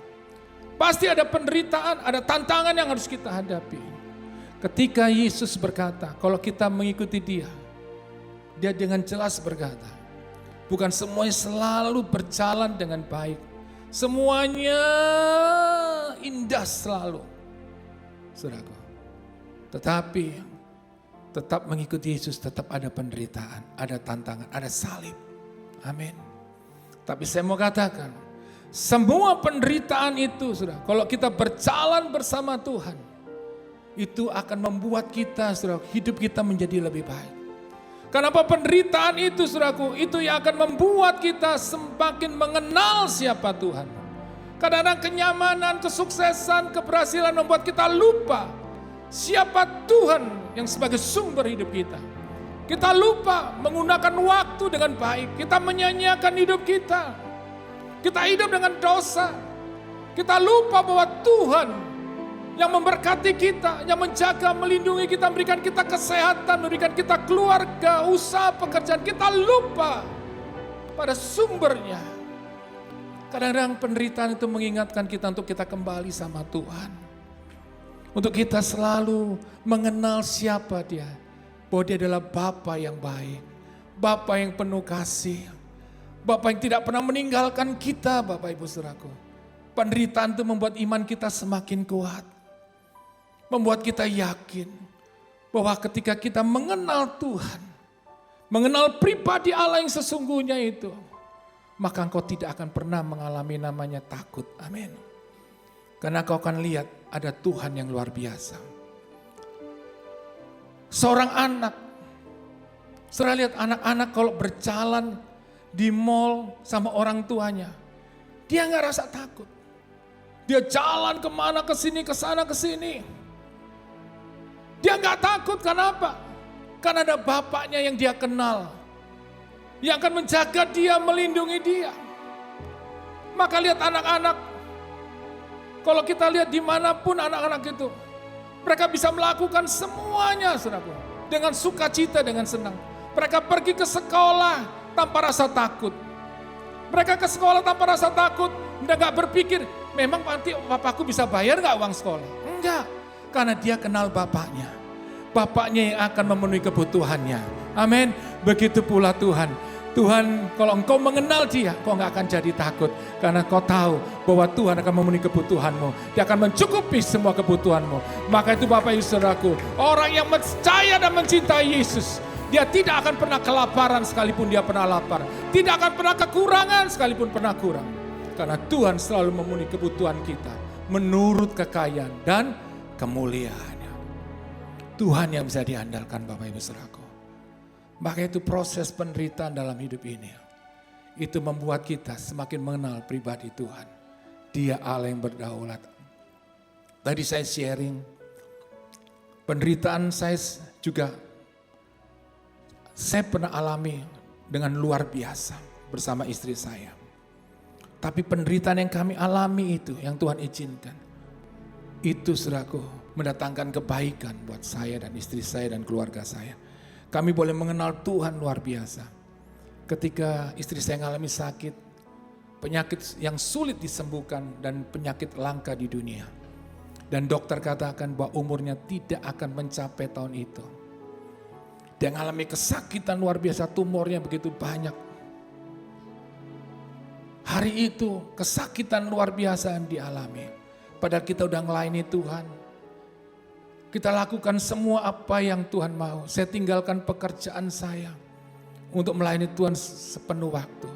Pasti ada penderitaan, ada tantangan yang harus kita hadapi. Ketika Yesus berkata, kalau kita mengikuti Dia, Dia dengan jelas berkata, bukan semuanya selalu berjalan dengan baik. Semuanya indah selalu, saudaraku. Tetapi tetap mengikuti Yesus, tetap ada penderitaan, ada tantangan, ada salib. Amin. Tapi saya mau katakan, semua penderitaan itu, saudara, kalau kita berjalan bersama Tuhan, itu akan membuat kita, saudara, hidup kita menjadi lebih baik. Kenapa penderitaan itu, saudaraku, itu yang akan membuat kita semakin mengenal siapa Tuhan. Kadang-kadang kenyamanan, kesuksesan, keberhasilan membuat kita lupa siapa Tuhan yang sebagai sumber hidup kita. Kita lupa menggunakan waktu dengan baik, kita menyanyiakan hidup kita. Kita hidup dengan dosa. Kita lupa bahwa Tuhan yang memberkati kita, yang menjaga, melindungi kita, memberikan kita kesehatan, memberikan kita keluarga, usaha, pekerjaan. Kita lupa pada sumbernya. Kadang-kadang penderitaan itu mengingatkan kita untuk kita kembali sama Tuhan. Untuk kita selalu mengenal siapa Dia. Bahwa Dia adalah Bapa yang baik, Bapa yang penuh kasih, Bapa yang tidak pernah meninggalkan kita, Bapak Ibu Saudaraku. Penderitaan itu membuat iman kita semakin kuat. Membuat kita yakin bahwa ketika kita mengenal Tuhan, mengenal pribadi Allah yang sesungguhnya itu, maka engkau tidak akan pernah mengalami namanya takut. Amin. Karena kau akan lihat ada Tuhan yang luar biasa. Seorang anak, saudara lihat anak-anak kalau berjalan di mall sama orang tuanya, dia nggak rasa takut. Dia jalan kemana, ke sini, ke sana, ke sini. Dia nggak takut, kenapa? Karena ada bapaknya yang dia kenal, yang akan menjaga dia, melindungi dia. Maka lihat anak-anak, kalau kita lihat dimanapun anak-anak itu, mereka bisa melakukan semuanya, saudaraku, dengan sukacita, dengan senang. Mereka pergi ke sekolah tanpa rasa takut. Mereka ke sekolah tanpa rasa takut. Mereka gak berpikir, memang nanti bapakku bisa bayar nggak uang sekolah? Enggak, karena dia kenal bapaknya. Bapaknya yang akan memenuhi kebutuhannya. Amin. Begitu pula Tuhan. Tuhan, kalau engkau mengenal dia, kau nggak akan jadi takut. Karena kau tahu bahwa Tuhan akan memenuhi kebutuhanmu. Dia akan mencukupi semua kebutuhanmu. Maka itu Bapak Ibu Saudaraku, orang yang percaya dan mencintai Yesus, dia tidak akan pernah kelaparan sekalipun dia pernah lapar. Tidak akan pernah kekurangan sekalipun pernah kurang. Karena Tuhan selalu memenuhi kebutuhan kita menurut kekayaan dan kemuliaannya. Tuhan yang bisa diandalkan Bapak Ibu Saudaraku. Maka itu proses penderitaan dalam hidup ini. Itu membuat kita semakin mengenal pribadi Tuhan. Dia Allah yang berdaulat. Tadi saya sharing, penderitaan saya juga, saya pernah alami dengan luar biasa bersama istri saya. Tapi penderitaan yang kami alami itu, yang Tuhan izinkan, itu saudaraku mendatangkan kebaikan buat saya dan istri saya dan keluarga saya. Kami boleh mengenal Tuhan luar biasa. Ketika istri saya mengalami sakit, penyakit yang sulit disembuhkan dan penyakit langka di dunia. Dan dokter katakan bahwa umurnya tidak akan mencapai tahun itu. Dia mengalami kesakitan luar biasa, tumornya begitu banyak. Hari itu kesakitan luar biasa yang dialami. Padahal kita udah ngelayani Tuhan. Kita lakukan semua apa yang Tuhan mau. Saya tinggalkan pekerjaan saya untuk melayani Tuhan sepenuh waktu.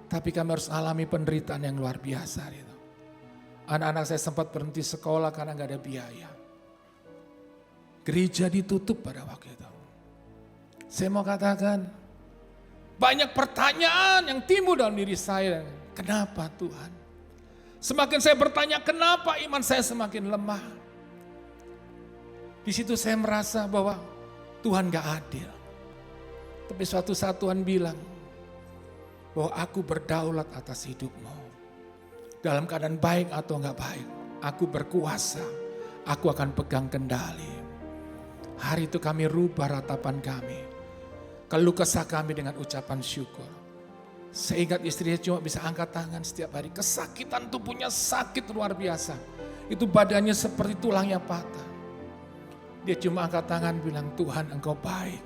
Tapi kami harus alami penderitaan yang luar biasa. Gitu. Anak-anak saya sempat berhenti sekolah karena gak ada biaya. Gereja ditutup pada waktu itu. Saya mau katakan, banyak pertanyaan yang timbul dalam diri saya. Kenapa Tuhan? Semakin saya bertanya kenapa, iman saya semakin lemah. Di situ saya merasa bahwa Tuhan gak adil. Tapi suatu saat Tuhan bilang bahwa aku berdaulat atas hidupmu. Dalam keadaan baik atau gak baik, aku berkuasa. Aku akan pegang kendali. Hari itu kami rubah ratapan kami. Keluh kesah kami dengan ucapan syukur. Saya ingat istrinya cuma bisa angkat tangan setiap hari. Kesakitan tubuhnya sakit luar biasa. Itu badannya seperti tulangnya patah. Dia cuma angkat tangan bilang, Tuhan engkau baik.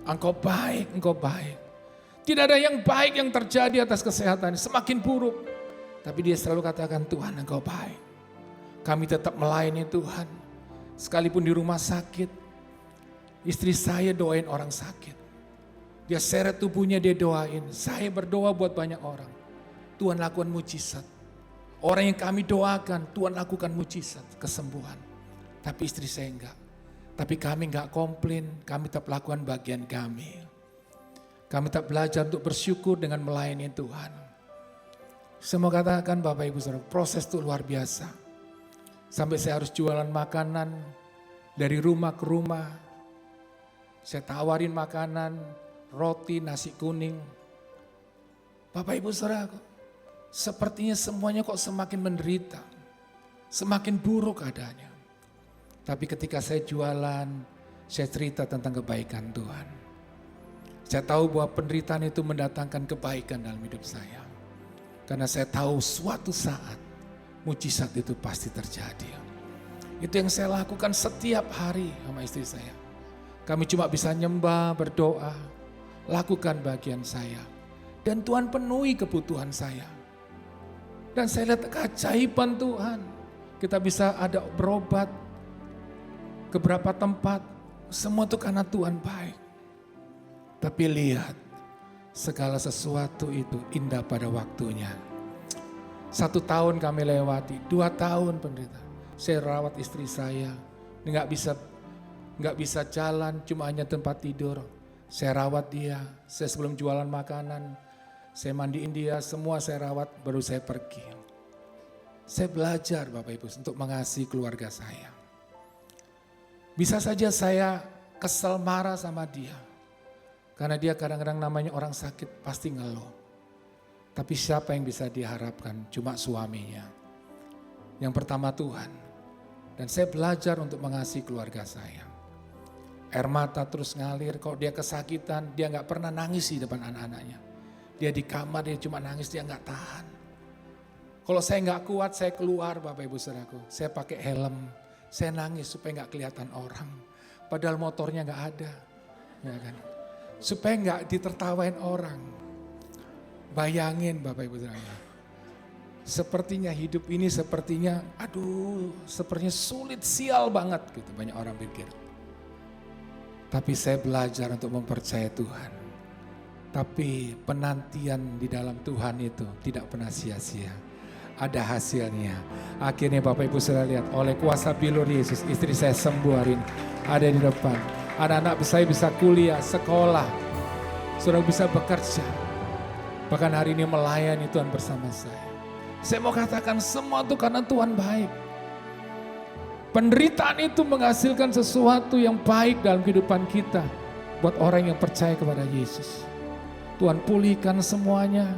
Engkau baik, engkau baik. Tidak ada yang baik yang terjadi atas kesehatan, semakin buruk. Tapi dia selalu katakan, Tuhan engkau baik. Kami tetap melayani Tuhan. Sekalipun di rumah sakit, istri saya doain orang sakit. Dia seret tubuhnya, dia doain. Saya berdoa buat banyak orang. Tuhan lakukan mujizat. Orang yang kami doakan, Tuhan lakukan mujizat, kesembuhan. Tapi istri saya enggak. Tapi kami enggak komplain, kami tetap lakukan bagian kami. Kami tetap belajar untuk bersyukur dengan melayani Tuhan. Saya mau katakan Bapak Ibu Saudara, proses itu luar biasa. Sampai saya harus jualan makanan dari rumah ke rumah. Saya tawarin makanan, roti, nasi kuning. Bapak Ibu Saudara, sepertinya semuanya kok semakin menderita. Semakin buruk keadaannya. Tapi ketika saya jualan, saya cerita tentang kebaikan Tuhan. Saya tahu bahwa penderitaan itu mendatangkan kebaikan dalam hidup saya. Karena saya tahu suatu saat mujizat itu pasti terjadi. Itu yang saya lakukan setiap hari sama istri saya. Kami cuma bisa nyembah, berdoa, lakukan bagian saya. Dan Tuhan penuhi kebutuhan saya. Dan saya lihat keajaiban Tuhan. Kita bisa ada berobat ke beberapa tempat, semua itu karena Tuhan baik. Tapi lihat, segala sesuatu itu indah pada waktunya. 1 tahun kami lewati, 2 tahun penderitaan. Saya rawat istri saya, nggak bisa jalan, cuma hanya tempat tidur. Saya rawat dia, saya sebelum jualan makanan, saya mandiin dia, semua saya rawat, baru saya pergi. Saya belajar Bapak Ibu untuk mengasihi keluarga saya. Bisa saja saya kesel marah sama dia. Karena dia kadang-kadang namanya orang sakit pasti ngeluh. Tapi siapa yang bisa diharapkan? Cuma suaminya. Yang pertama Tuhan. Dan saya belajar untuk mengasihi keluarga saya. Air mata terus ngalir. Kalau dia kesakitan, dia gak pernah nangis di depan anak-anaknya. Dia di kamar, dia cuma nangis, dia gak tahan. Kalau saya nggak kuat, saya keluar Bapak Ibu Saudaraku. Saya pakai helm, saya nangis supaya nggak kelihatan orang. Padahal motornya nggak ada, ya kan? Supaya nggak ditertawain orang. Bayangin Bapak Ibu Saudaraku. Sepertinya hidup ini sepertinya, sepertinya sulit, sial banget gitu. Banyak orang pikir. Tapi saya belajar untuk mempercayai Tuhan. Tapi penantian di dalam Tuhan itu tidak pernah sia-sia. Ada hasilnya. Akhirnya Bapak Ibu saudara lihat, oleh kuasa bilur Yesus, istri saya sembuh hari ini. Ada di depan. Anak-anak saya bisa kuliah, sekolah. Saudara bisa bekerja. Bahkan hari ini melayani Tuhan bersama saya. Saya mau katakan semua itu karena Tuhan baik. Penderitaan itu menghasilkan sesuatu yang baik dalam kehidupan kita. Buat orang yang percaya kepada Yesus. Tuhan pulihkan semuanya.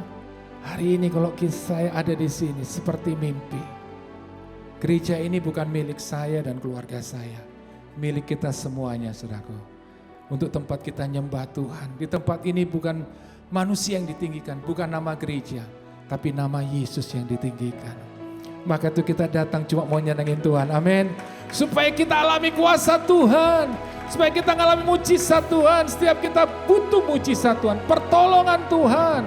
Hari ini kalau saya ada di sini seperti mimpi. Gereja ini bukan milik saya dan keluarga saya. Milik kita semuanya, saudaraku. Untuk tempat kita nyembah Tuhan. Di tempat ini bukan manusia yang ditinggikan, bukan nama gereja. Tapi nama Yesus yang ditinggikan. Maka itu kita datang cuma mau nyenengin Tuhan. Amin. Supaya kita alami kuasa Tuhan. Supaya kita mengalami mujizat Tuhan. Setiap kita butuh mujizat Tuhan. Pertolongan Tuhan.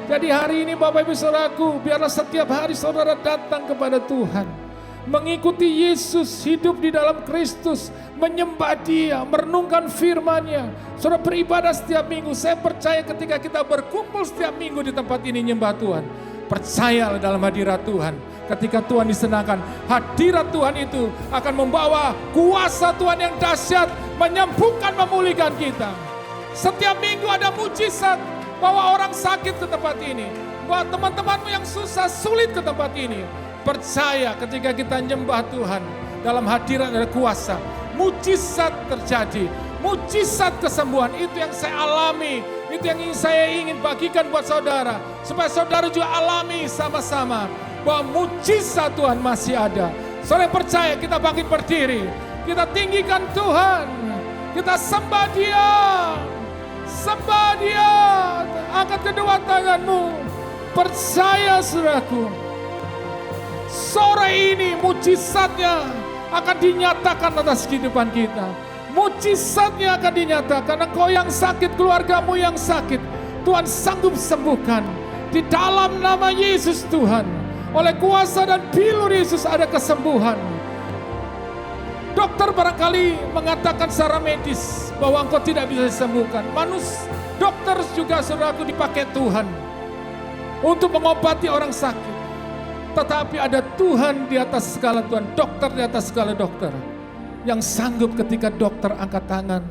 Jadi hari ini Bapak Ibu Saudaraku, biarlah setiap hari saudara datang kepada Tuhan. Mengikuti Yesus, hidup di dalam Kristus. Menyembah Dia, merenungkan firman-Nya. Saudara beribadah setiap minggu. Saya percaya ketika kita berkumpul setiap minggu di tempat ini nyembah Tuhan. Percayalah dalam hadirat Tuhan. Ketika Tuhan disenangkan, hadirat Tuhan itu akan membawa kuasa Tuhan yang dahsyat. Menyembuhkan, memulihkan kita. Setiap minggu ada mujizat. Bawa orang sakit ke tempat ini. Bawa teman-temanmu yang susah, sulit ke tempat ini. Percaya ketika kita nyembah Tuhan. Dalam hadirat ada kuasa. Mujizat terjadi. Mujizat kesembuhan. Itu yang saya alami. Itu yang saya ingin bagikan buat saudara. Supaya saudara juga alami sama-sama. Bahwa mujizat Tuhan masih ada. Saudara percaya, kita bangkit berdiri. Kita tinggikan Tuhan. Kita sembah Dia. Sembah Dia. Angkat kedua tanganmu. Percaya saudaraku. Sore ini mujizatnya akan dinyatakan atas kehidupan kita. Mujizatnya akan dinyatakan. Engkau yang sakit, keluargamu yang sakit, Tuhan sanggup sembuhkan. Di dalam nama Yesus Tuhan. Oleh kuasa dan bilur Yesus ada kesembuhan. Dokter barangkali mengatakan secara medis bahwa engkau tidak bisa disembuhkan. Dokter juga saudaraku dipakai Tuhan untuk mengobati orang sakit. Tetapi ada Tuhan di atas segala Tuhan, dokter di atas segala dokter. Yang sanggup ketika dokter angkat tangan,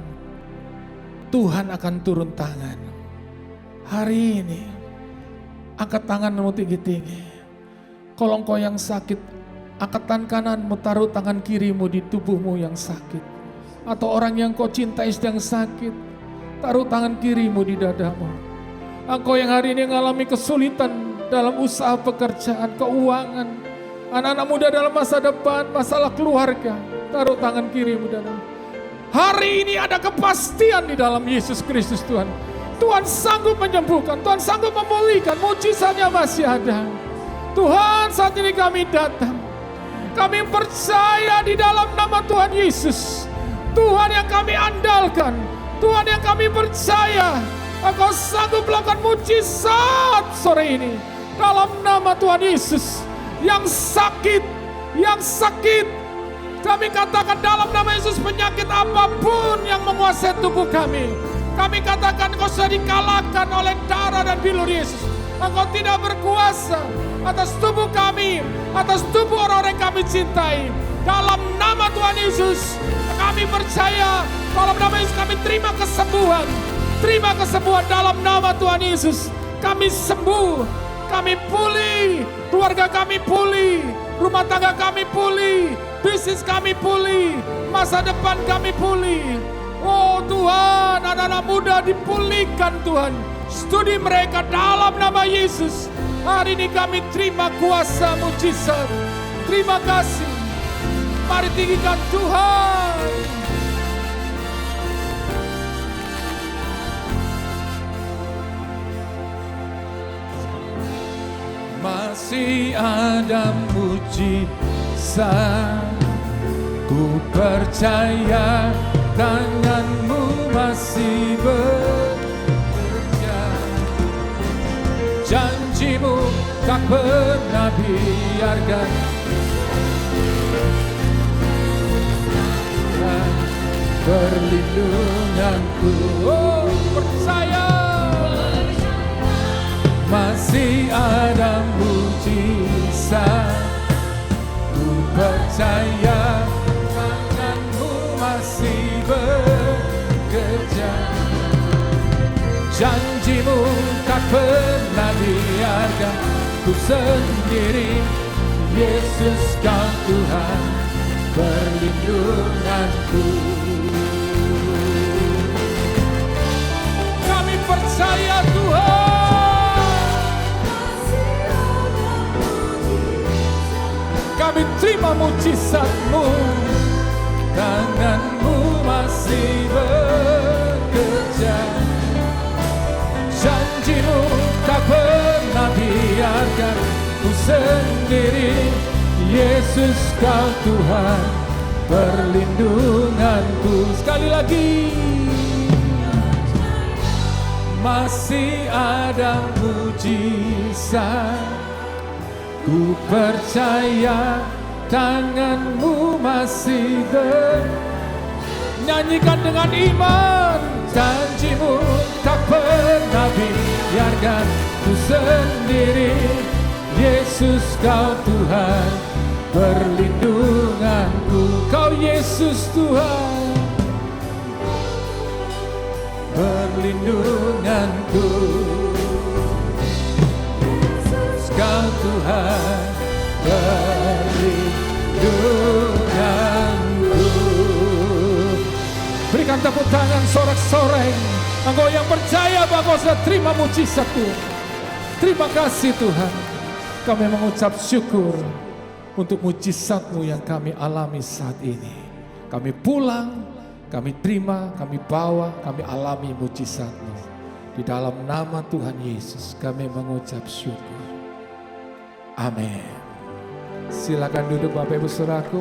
Tuhan akan turun tangan. Hari ini, angkat tanganmu tinggi-tinggi. Kalau engkau yang sakit, angkat tangan kananmu, taruh tangan kirimu di tubuhmu yang sakit. Atau orang yang kau cintai sedang sakit, taruh tangan kirimu di dadamu. Engkau yang hari ini mengalami kesulitan dalam usaha pekerjaan, keuangan, anak-anak muda dalam masa depan, masalah keluarga, taruh tangan kirimu dalam. Hari ini ada kepastian di dalam Yesus Kristus Tuhan. Tuhan sanggup menyembuhkan, Tuhan sanggup memulihkan, mujizatnya masih ada. Tuhan, saat ini kami datang. Kami percaya di dalam nama Tuhan Yesus. Tuhan yang kami andalkan, Tuhan yang kami percaya. Engkau sanggup melakukan mujizat sore ini. Dalam nama Tuhan Yesus. Yang sakit, kami katakan dalam nama Yesus, penyakit apapun yang menguasai tubuh kami. Kami katakan engkau sudah dikalahkan oleh darah dan bilur Yesus. Engkau tidak berkuasa atas tubuh kami, atas tubuh orang-orang yang kami cintai. Dalam nama Tuhan Yesus, kami percaya. Dalam nama Yesus kami terima kesembuhan. Terima kesembuhan dalam nama Tuhan Yesus. Kami sembuh, kami pulih, keluarga kami pulih, rumah tangga kami pulih, bisnis kami pulih, masa depan kami pulih. Oh Tuhan, anak-anak muda dipulihkan Tuhan. Studi mereka dalam nama Yesus. Hari ini kami terima kuasa mujizat. Terima kasih. Mari tinggikan Tuhan. masih ada mujizat. Ku percaya tanganmu masih bekerja. Janjimu tak pernah biarkan. Perlindunganku, oh percaya masih ada mujizat. Ku percaya tanganmu masih bekerja. Janjimu tak pernah biarkan ku sendiri. Yesus kau Tuhan perlindunganku. Kami percaya Tuhan. Kami terima mujizat-Mu. Tangan-Mu masih bekerja. Janji-Mu tak pernah biarkan ku sendiri. Yesus kau Tuhan perlindunganku. Sekali lagi. Masih ada mujizat. Ku percaya tangan-Mu masih nyanyikan dengan iman. Janji-Mu tak pernah biarkan ku sendiri. Yesus kau Tuhan perlindunganku. Kau Yesus Tuhan perlindunganku. Kau Tuhan perlindunganku. Berikan tepuk tangan sorak-sorai. Engkau yang percaya bahwa kau sudah terima mujizat-Mu. Terima kasih Tuhan. Kami mengucap syukur untuk mujizat-Mu yang kami alami saat ini. Kami pulang, kami terima, kami bawa, kami alami mujizat-Mu. Di dalam nama Tuhan Yesus kami mengucap syukur. Amin. Silakan duduk Bapak Ibu Saudaraku.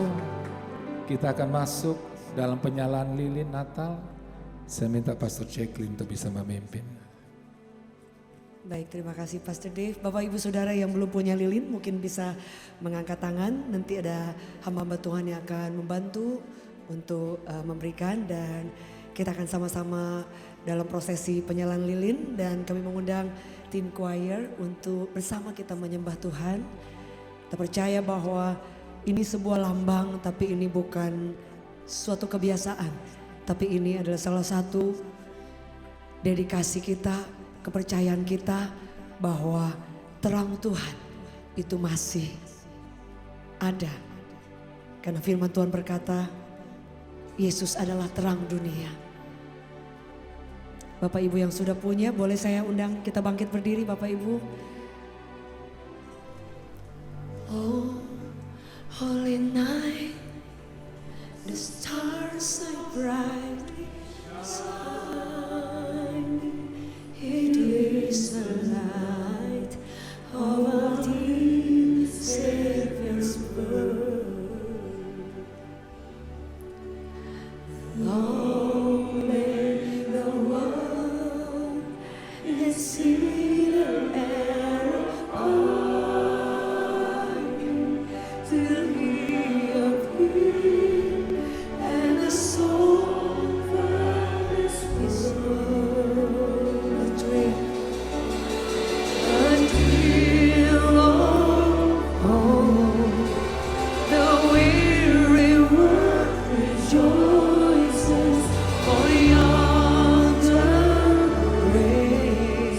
Kita akan masuk dalam penyalaan lilin Natal. Saya minta Pastor Jacqueline untuk bisa memimpin. Baik, terima kasih Pastor Dave. Bapak Ibu Saudara yang belum punya lilin mungkin bisa mengangkat tangan. Nanti ada hamba-hamba Tuhan yang akan membantu untuk memberikan, dan kita akan sama-sama dalam prosesi penyalaan lilin, dan kami mengundang tim choir untuk bersama kita menyembah Tuhan. Kita percaya bahwa ini sebuah lambang, tapi ini bukan suatu kebiasaan, tapi ini adalah salah satu dedikasi kita, kepercayaan kita bahwa terang Tuhan itu masih ada. Karena firman Tuhan berkata, Yesus adalah terang dunia. Bapak Ibu yang sudah punya, boleh saya undang kita bangkit berdiri Bapak Ibu. Oh, holy night, the stars are brightly shining. It is the light of our dear Savior's birth. Long may the world see the air of till he appear, and the soul from his world a dream of home. The weary world rejoices, for yonder rain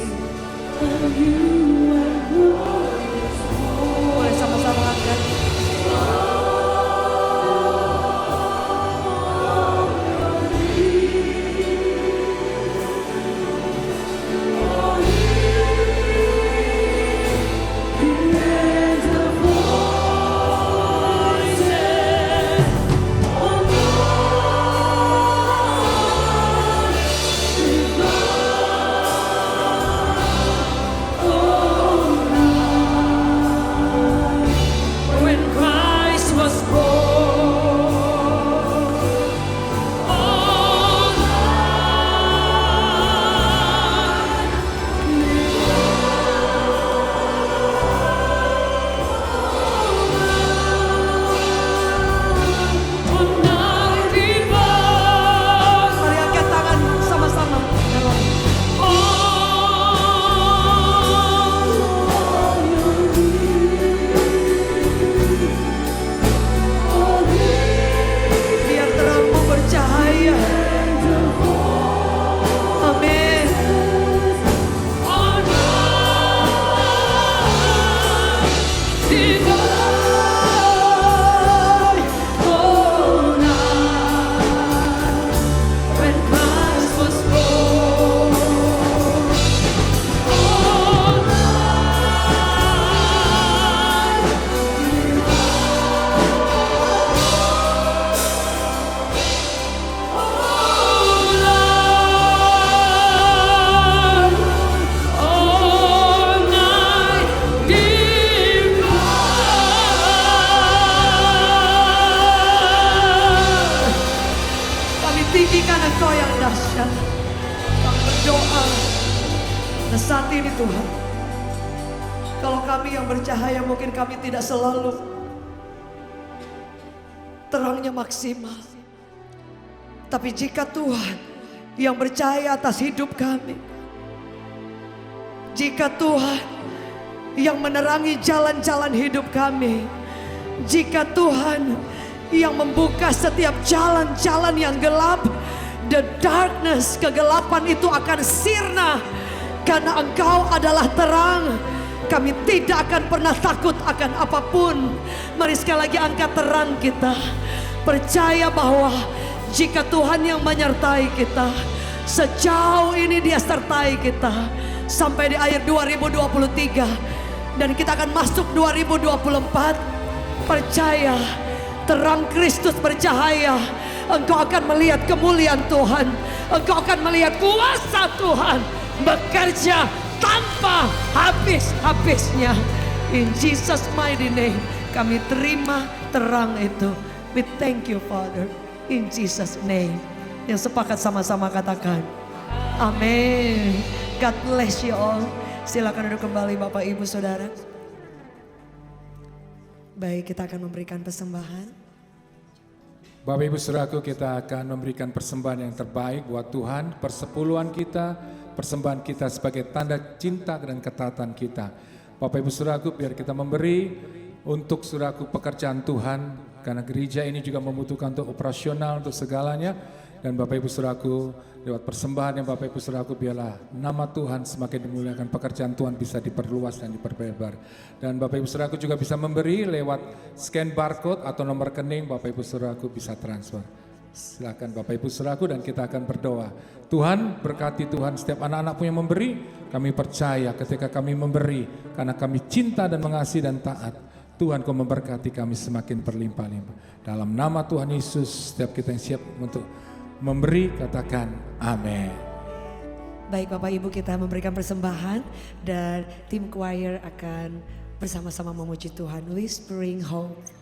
saat ini Tuhan, kalau kami yang bercahaya mungkin kami tidak selalu terangnya maksimal. Tapi jika Tuhan yang bercahaya atas hidup kami, jika Tuhan yang menerangi jalan-jalan hidup kami, jika Tuhan yang membuka setiap jalan-jalan yang gelap, the darkness, kegelapan itu akan sirna karena Engkau adalah terang. Kami tidak akan pernah takut akan apapun. Mari sekali lagi angkat terang kita. Percaya bahwa jika Tuhan yang menyertai kita, sejauh ini Dia sertai kita sampai di akhir 2023, dan kita akan masuk 2024. Percaya, terang Kristus bercahaya. Engkau akan melihat kemuliaan Tuhan. Engkau akan melihat kuasa Tuhan bekerja tanpa habis-habisnya. In Jesus mighty name, kami terima terang itu. We thank you Father. In Jesus name. Yang sepakat sama-sama katakan amin. God bless you all. Silakan duduk kembali Bapak Ibu Saudara. Baik, kita akan memberikan persembahan. Bapak Ibu Saudaraku, kita akan memberikan persembahan yang terbaik buat Tuhan, persepuluhan kita, persembahan kita sebagai tanda cinta dan ketaatan kita. Bapak Ibu Saudaraku, biar kita memberi untuk Saudaraku pekerjaan Tuhan, karena gereja ini juga membutuhkan untuk operasional, untuk segalanya. Dan Bapak Ibu Saudaraku, lewat persembahan yang Bapak Ibu Saudaraku, biarlah nama Tuhan semakin dimuliakan, pekerjaan Tuhan bisa diperluas dan diperlebar. Dan Bapak Ibu Saudaraku juga bisa memberi lewat scan barcode atau nomor rekening, Bapak Ibu Saudaraku bisa transfer. Silakan Bapak Ibu Saudaraku, dan kita akan berdoa. Tuhan berkati Tuhan setiap anak-anakmu yang memberi. Kami percaya ketika kami memberi, karena kami cinta dan mengasihi dan taat, Tuhan Kau memberkati kami semakin berlimpah-limpah. Dalam nama Tuhan Yesus, setiap kita yang siap untuk memberi, katakan amin. Baik Bapak Ibu, kita memberikan persembahan dan tim choir akan bersama-sama memuji Tuhan. Whispering Hope.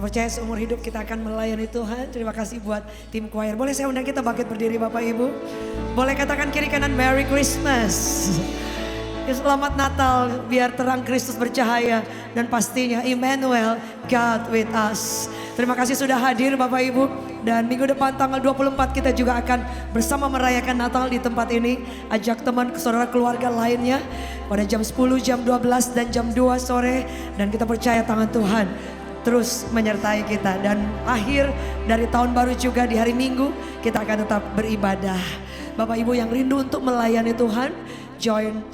Saya percaya seumur hidup kita akan melayani Tuhan. Terima kasih buat tim choir. Boleh saya undang kita bangkit berdiri Bapak Ibu? Boleh katakan kiri kanan Merry Christmas. Ya, selamat Natal, biar terang Kristus bercahaya. Dan pastinya Emmanuel, God with us. Terima kasih sudah hadir Bapak Ibu. Dan minggu depan tanggal 24 kita juga akan bersama merayakan Natal di tempat ini. Ajak teman saudara keluarga lainnya pada jam 10, jam 12 dan jam 2 sore. Dan kita percaya tangan Tuhan terus menyertai kita. Dan akhir dari tahun baru juga di hari Minggu kita akan tetap beribadah. Bapak Ibu yang rindu untuk melayani Tuhan, join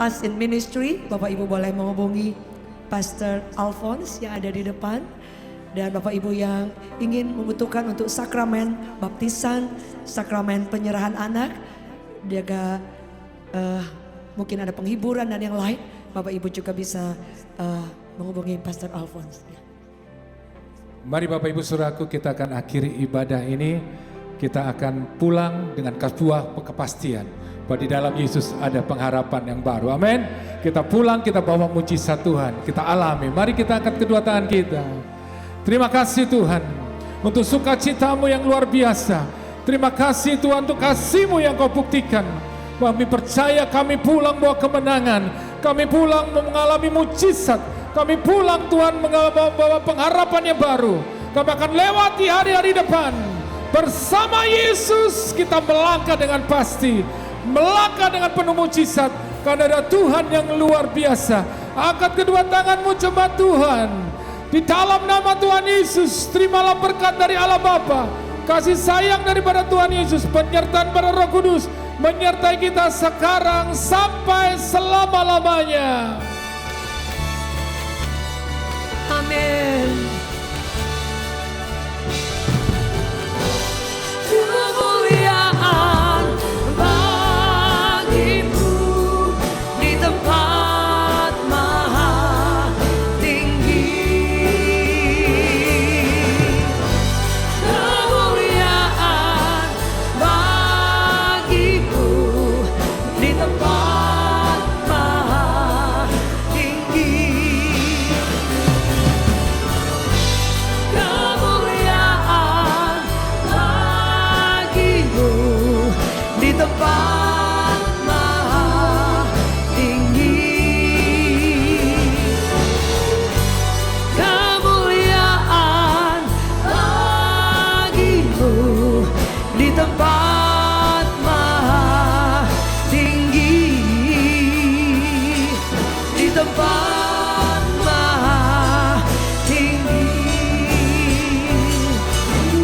us in ministry. Bapak Ibu boleh menghubungi Pastor Alphonse yang ada di depan. Dan Bapak Ibu yang ingin membutuhkan untuk sakramen baptisan, sakramen penyerahan anak, juga mungkin ada penghiburan dan yang lain, Bapak Ibu juga bisa menghubungi Pastor Alphonse. Mari Bapak Ibu Saudaraku, kita akan akhiri ibadah ini. Kita akan pulang dengan sebuah kepastian bahwa di dalam Yesus ada pengharapan yang baru. Amin. Kita pulang, kita bawa mujizat Tuhan, kita alami. Mari kita angkat kedua tangan kita. Terima kasih Tuhan untuk sukacitamu yang luar biasa. Terima kasih Tuhan untuk kasih-Mu yang Kau buktikan. Kami percaya kami pulang bawa kemenangan. Kami pulang mengalami mujizat. Kami pulang Tuhan membawa pengharapan yang baru. Kami akan lewati hari-hari depan. Bersama Yesus kita melangkah dengan pasti. Melangkah dengan penuh mujizat. Karena ada Tuhan yang luar biasa. Angkat kedua tanganmu jemaat Tuhan. Di dalam nama Tuhan Yesus, terimalah berkat dari Allah Bapa, kasih sayang daripada Tuhan Yesus, penyertaan pada Roh Kudus, menyertai kita sekarang sampai selama-lamanya. Amin. Kemuliaan bagimu di tempat maha tinggi. Kemuliaan bagimu di tempat maha tinggi. Kemuliaan bagimu di tempat maha tinggi. Kemuliaan bagimu di tempat maha tinggi. Di tempat maha tinggi.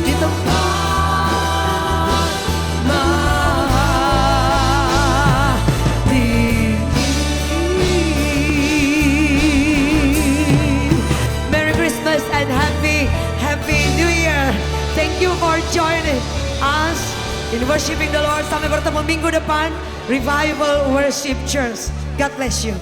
Di tempat maha tinggi. Merry Christmas and Happy New Year. Thank you for joining us in worshiping the Lord. Sampai bertemu minggu depan, Revival Worship Church. God bless you.